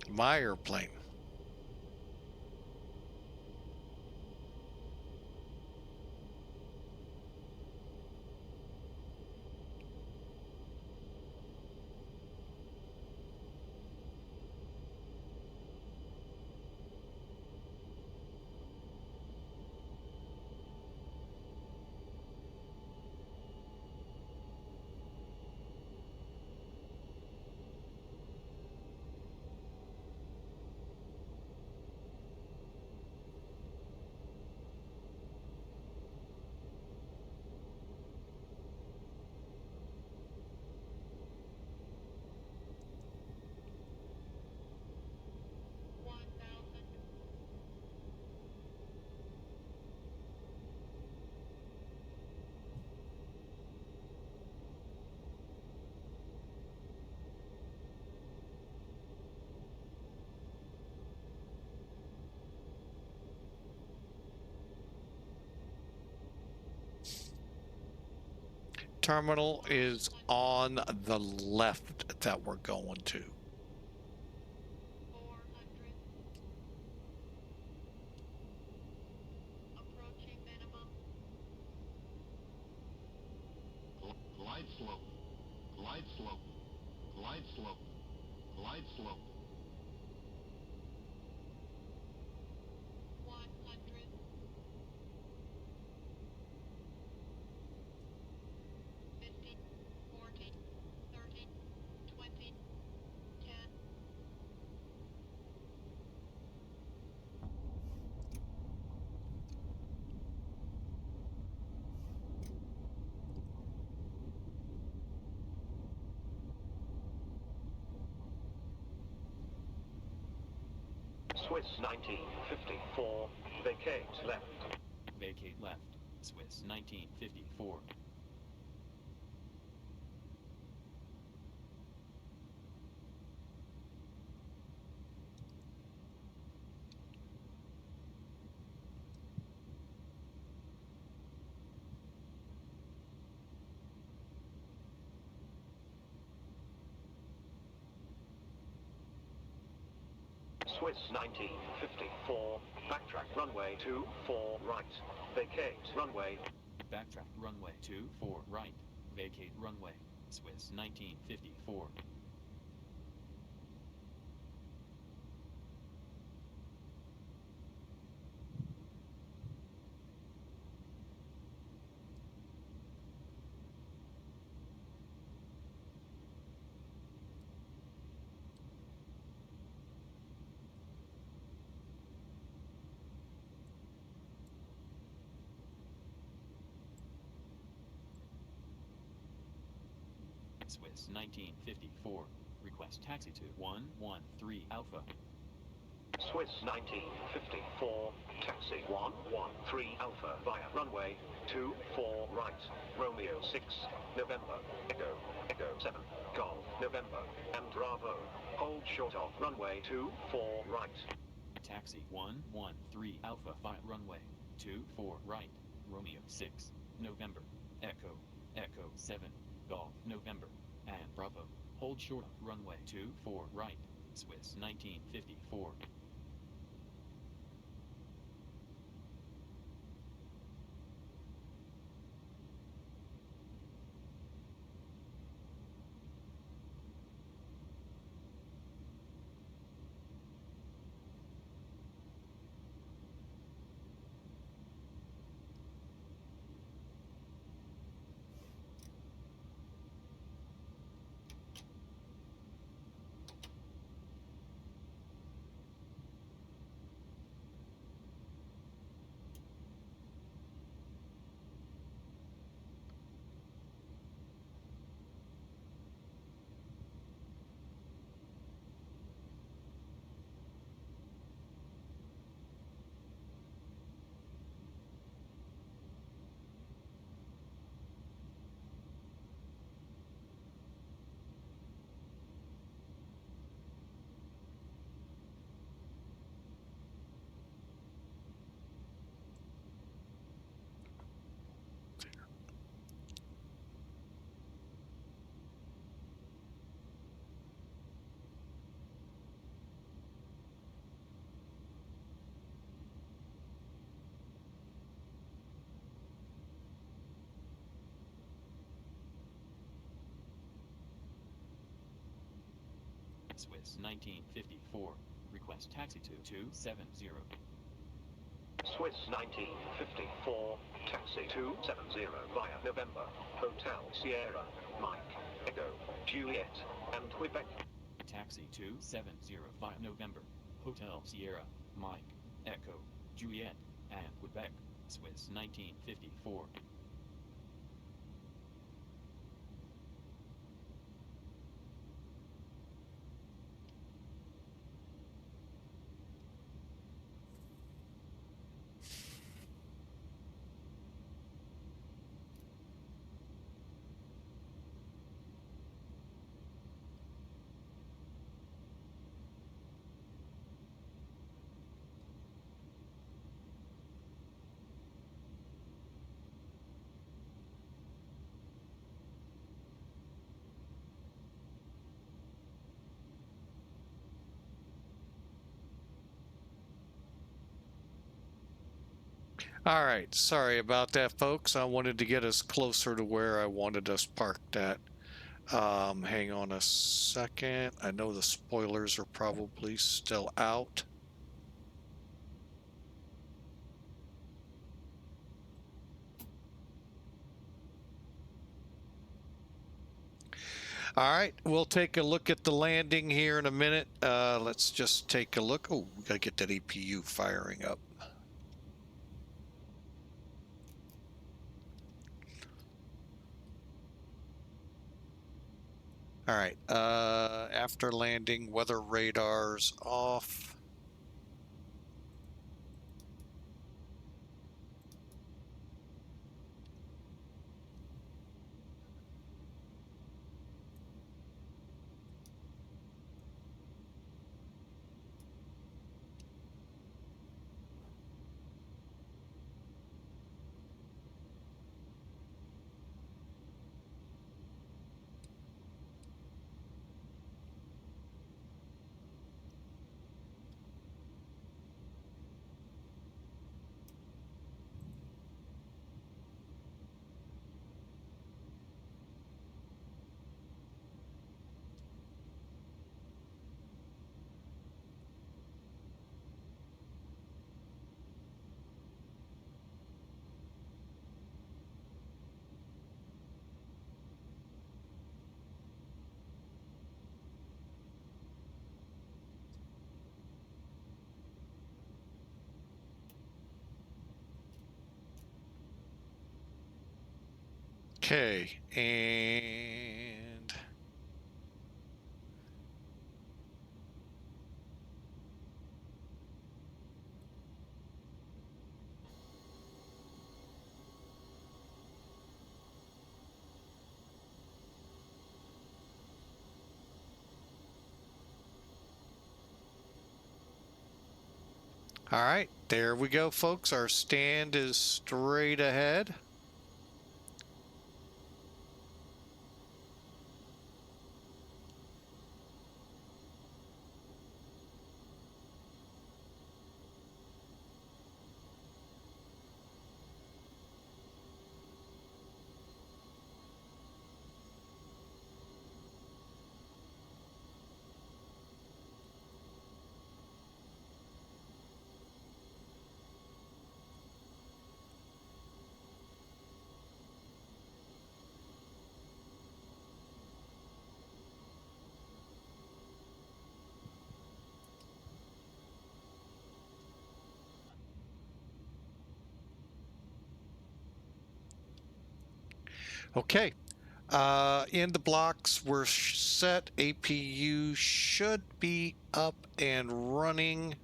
My airplane. terminal is on the left that we're going to. 400. Approaching minimum. Glide slope. Glide slope. Glide slope. Glide slope. 100. 50, 40, 30, 20, 10. Swiss 1954, vacate left. Vacate left. Swiss 1954. Swiss 1954, backtrack runway 24 right. Vacate runway. Backtrack runway 24 right. Vacate runway. Swiss 1954. Swiss 1954. Request taxi to 113 Alpha. Swiss 1954, taxi 113 Alpha via runway 24 right. Romeo 6, November, Echo 7, Golf, November, and Bravo. Hold short of runway 24 right. Taxi 113 Alpha via runway 24 right. Romeo 6, November, Echo 7, Golf, November, and Bravo. Hold short of runway 24 right. Swiss 1954. Swiss 1954. Request taxi to 270. Swiss 1954, taxi 270 via November, Hotel Sierra, Mike, Echo, Juliet, and Quebec. Taxi 270 via November, Hotel Sierra, Mike, Echo, Juliet, and Quebec. Swiss 1954. All right, sorry about that, folks. I wanted to get us closer to where I wanted us parked at. Hang on a second. I know the spoilers are probably still out. All right, we'll take a look at the landing here in a minute. Let's just take a look. Oh, we got to get that APU firing up. All right, after landing, weather radars off. Okay, and all right, there we go, folks. Our stand is straight ahead. Okay, in the blocks we're set. APU should be up and running.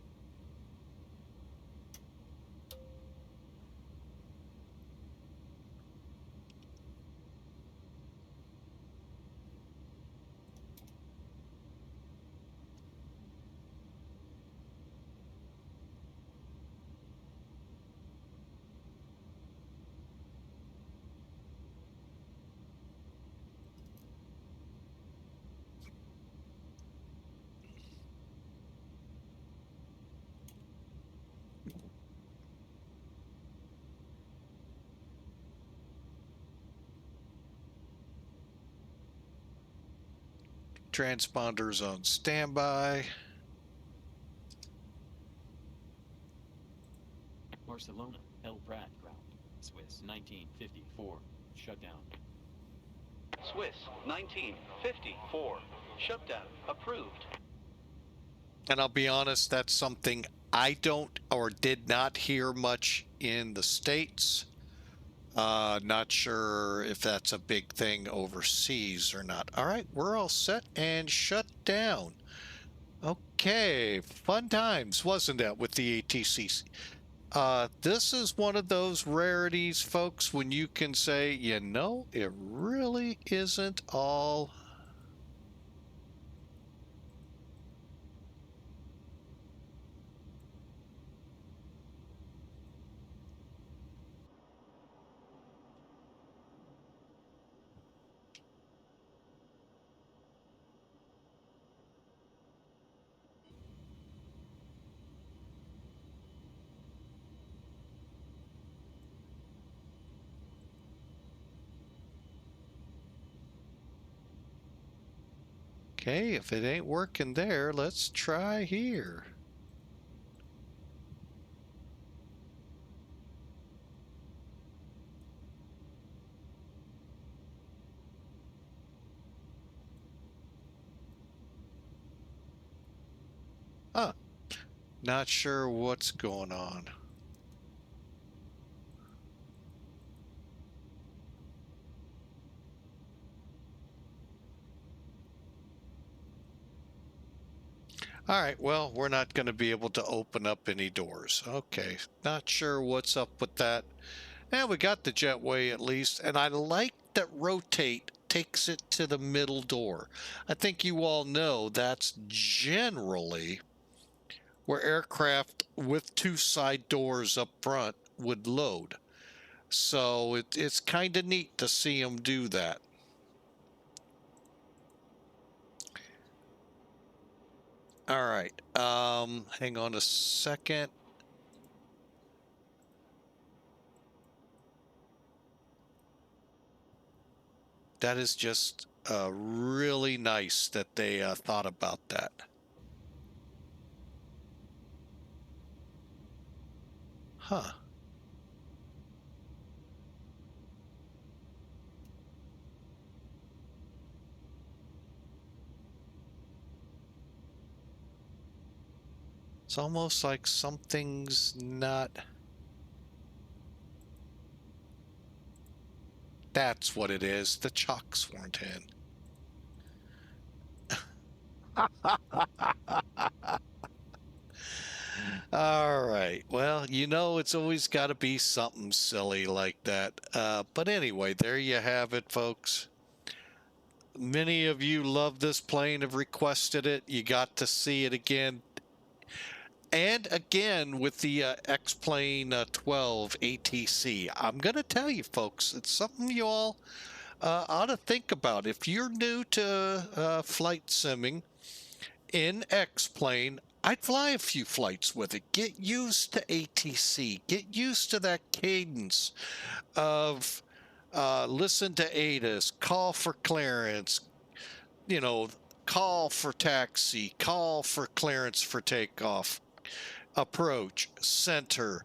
Transponders on standby. Barcelona-El Prat ground. Swiss 1954. Shutdown. Swiss 1954. Shutdown approved. And I'll be honest, that's something I don't or did not hear much in the States. Not sure if that's a big thing overseas or not. All right, we're all set and shut down. Okay, fun times, wasn't it, with the ATCs? This is one of those rarities, folks, when you can say, you know, it really isn't all Okay, if it ain't working there, let's try here. Huh. Not sure what's going on. All right, well, we're not going to be able to open up any doors. Okay, not sure what's up with that. And we got the jetway at least, and I like that rotate takes it to the middle door. I think you all know that's generally where aircraft with two side doors up front would load. So it's kind of neat to see them do that. All right, hang on a second. That is just really nice that they thought about that. Huh. It's almost like something's not... That's what it is. The chocks weren't in. All right. Well, you know, it's always got to be something silly like that. But anyway, there you have it, folks. Many of you love this plane, have requested it. You got to see it again. And again with the X-Plane 12 ATC. I'm going to tell you, folks, it's something you all ought to think about. If you're new to flight simming in X-Plane, I'd fly a few flights with it. Get used to ATC. Get used to that cadence of listen to ATIS, call for clearance, you know, call for taxi, call for clearance for takeoff, approach, center,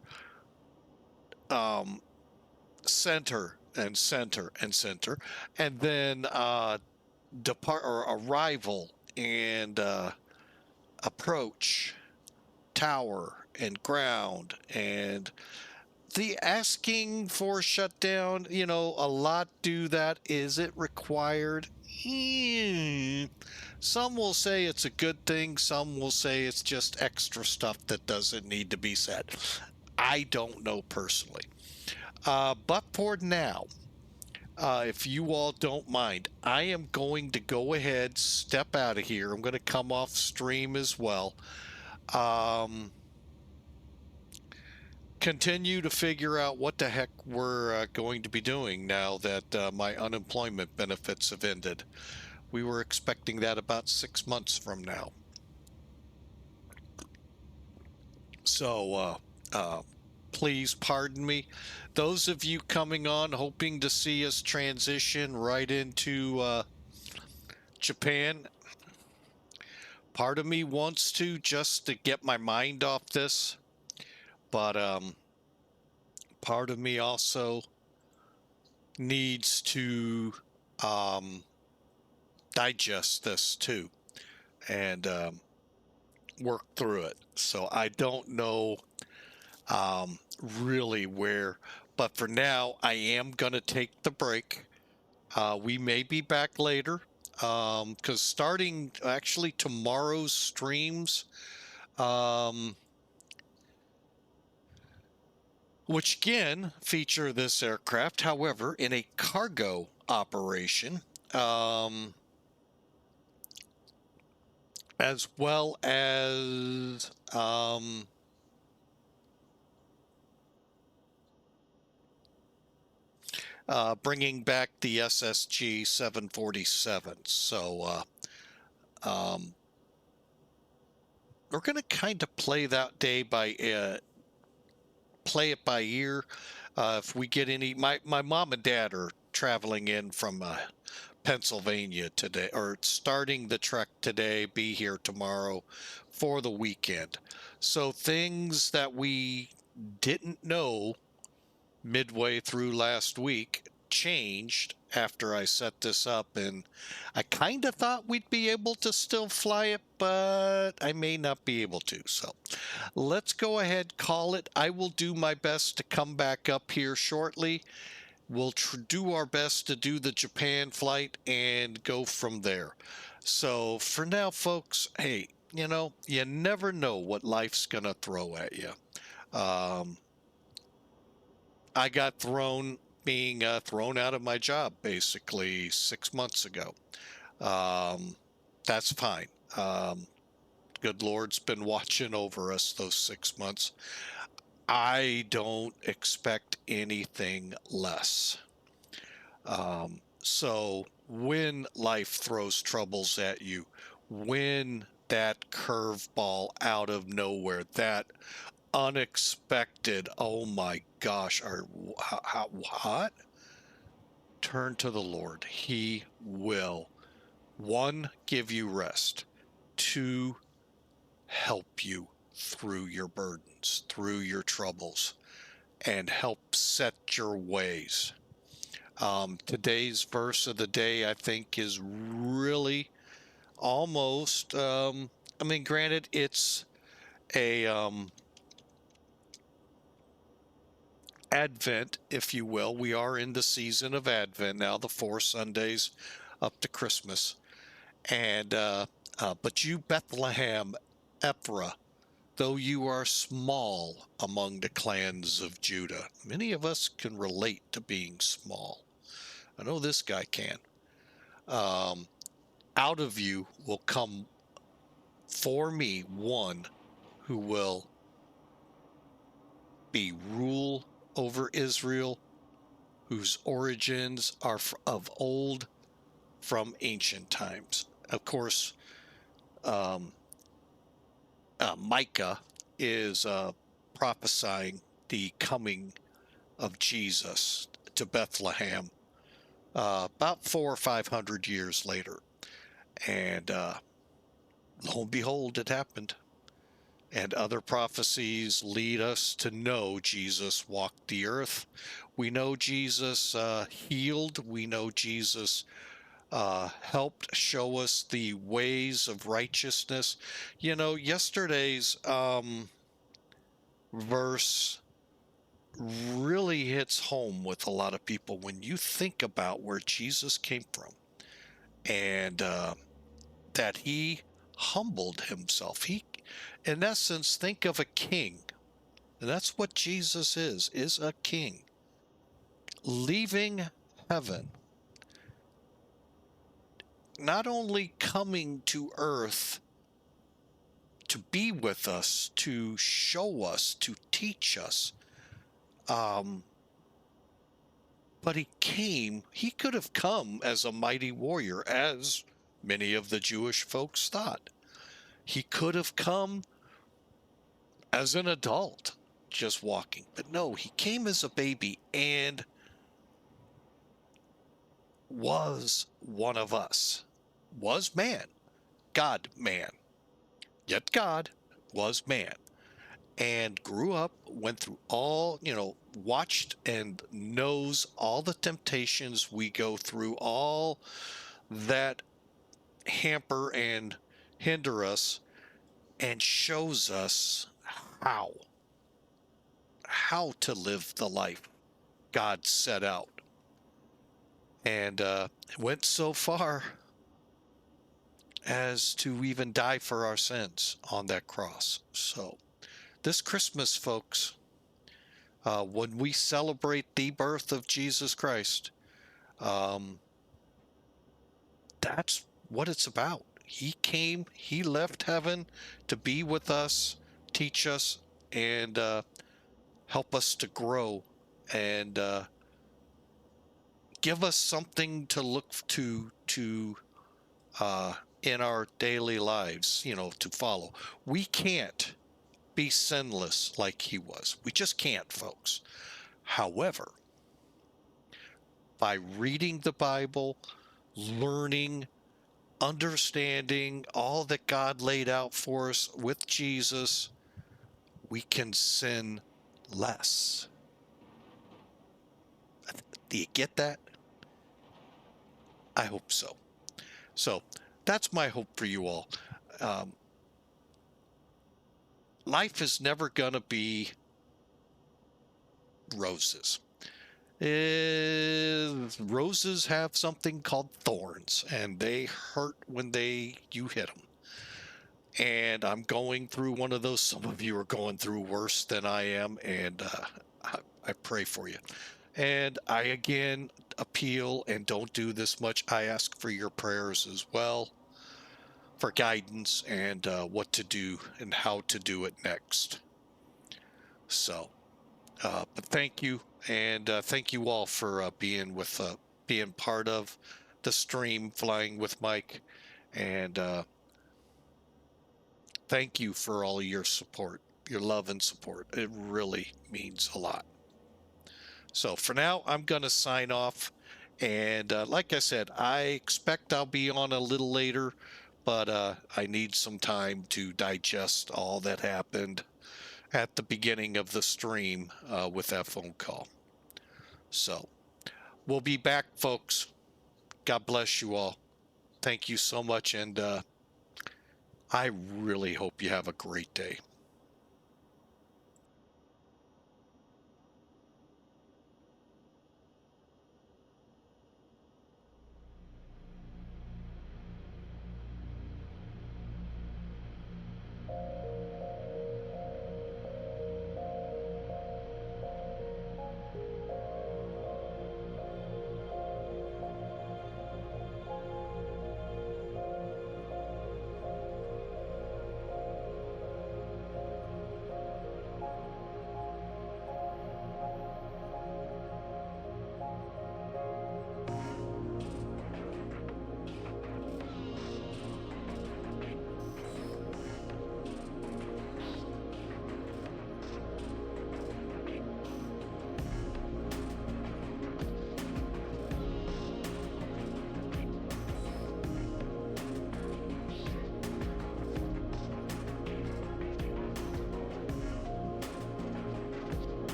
center, and center, and center, and then depart or arrival and approach, tower, and ground, and the asking for shutdown, you know, a lot do that. Is it required? Some will say it's a good thing. Some will say it's just extra stuff that doesn't need to be said. I don't know personally. But for now, if you all don't mind, I am going to go ahead, step out of here. I'm going to come off stream as well. Continue to figure out what the heck we're going to be doing now that my unemployment benefits have ended. We were expecting that about 6 months from now. So please pardon me. Those of you coming on hoping to see us transition right into Japan, part of me wants to just to get my mind off this, but part of me also needs to digest this too and work through it. So I don't know really where, but for now I am going to take the break. We may be back later because starting actually tomorrow's streams, which again feature this aircraft, however, in a cargo operation, as well as bringing back the SSG 747. So we're going to kind of play that day by play it by ear. If we get any, my mom and dad are traveling in from Pennsylvania today, or starting the trek today, be here tomorrow for the weekend. So things that we didn't know midway through last week changed after I set this up, and I kind of thought we'd be able to still fly it, but I may not be able to. So let's go ahead, call it. I will do my best to come back up here shortly. We'll do our best to do the Japan flight and go from there. So for now, folks, hey, you know, you never know what life's going to throw at you. I got being thrown out of my job basically 6 months ago. That's fine. Good Lord's been watching over us those 6 months. I don't expect anything less. So when life throws troubles at you, when that curveball out of nowhere, that unexpected, oh my gosh, what? Turn to the Lord. He will, 1, give you rest, 2, help you through your burdens, through your troubles, and help set your ways. Today's verse of the day, I think, is really almost, I mean, granted, it's a Advent, if you will. We are in the season of Advent now, the 4 Sundays up to Christmas. And but you, Bethlehem Ephrathah, though you are small among the clans of Judah. Many of us can relate to being small. I know this guy can. Out of you will come for me one who will be rule over Israel, whose origins are of old, from ancient times. Of course, Micah is prophesying the coming of Jesus to Bethlehem about 400 or 500 years later. And lo and behold, it happened. And other prophecies lead us to know Jesus walked the earth. We know Jesus healed. We know Jesus helped show us the ways of righteousness. You know, yesterday's verse really hits home with a lot of people when you think about where Jesus came from, and that he humbled himself. He, in essence, think of a king, and that's what Jesus is a king, leaving heaven, not only coming to earth to be with us, to show us, to teach us, but he could have come as a mighty warrior, as many of the Jewish folks thought. He could have come as an adult, just walking. But no, he came as a baby and was one of us. Was man. God man. Yet God was man. And grew up, went through all, you know, watched and knows all the temptations we go through, all that hamper and hinder us, and shows us how to live the life God set out. And went so far as to even die for our sins on that cross. So this Christmas, folks, when we celebrate the birth of Jesus Christ, that's what it's about. He came, he left heaven to be with us, teach us, and help us to grow, and give us something to look to in our daily lives, you know, to follow. We can't be sinless like he was. We just can't, folks. However, by reading the Bible, learning, understanding all that God laid out for us with Jesus, we can sin less. Do you get that? I hope so. So that's my hope for you all. Life is never going to be roses. Roses have something called thorns, and they hurt when you hit them. And I'm going through one of those. Some of you are going through worse than I am, and I pray for you. And I again appeal, and don't do this much, I ask for your prayers as well, for guidance and what to do and how to do it next. So, but thank you, and thank you all for being part of the stream, Flying with Mike, and thank you for all your support, your love and support. It really means a lot. So for now, I'm going to sign off. And like I said, I expect I'll be on a little later, but I need some time to digest all that happened at the beginning of the stream with that phone call. So we'll be back, folks. God bless you all. Thank you so much. And I really hope you have a great day.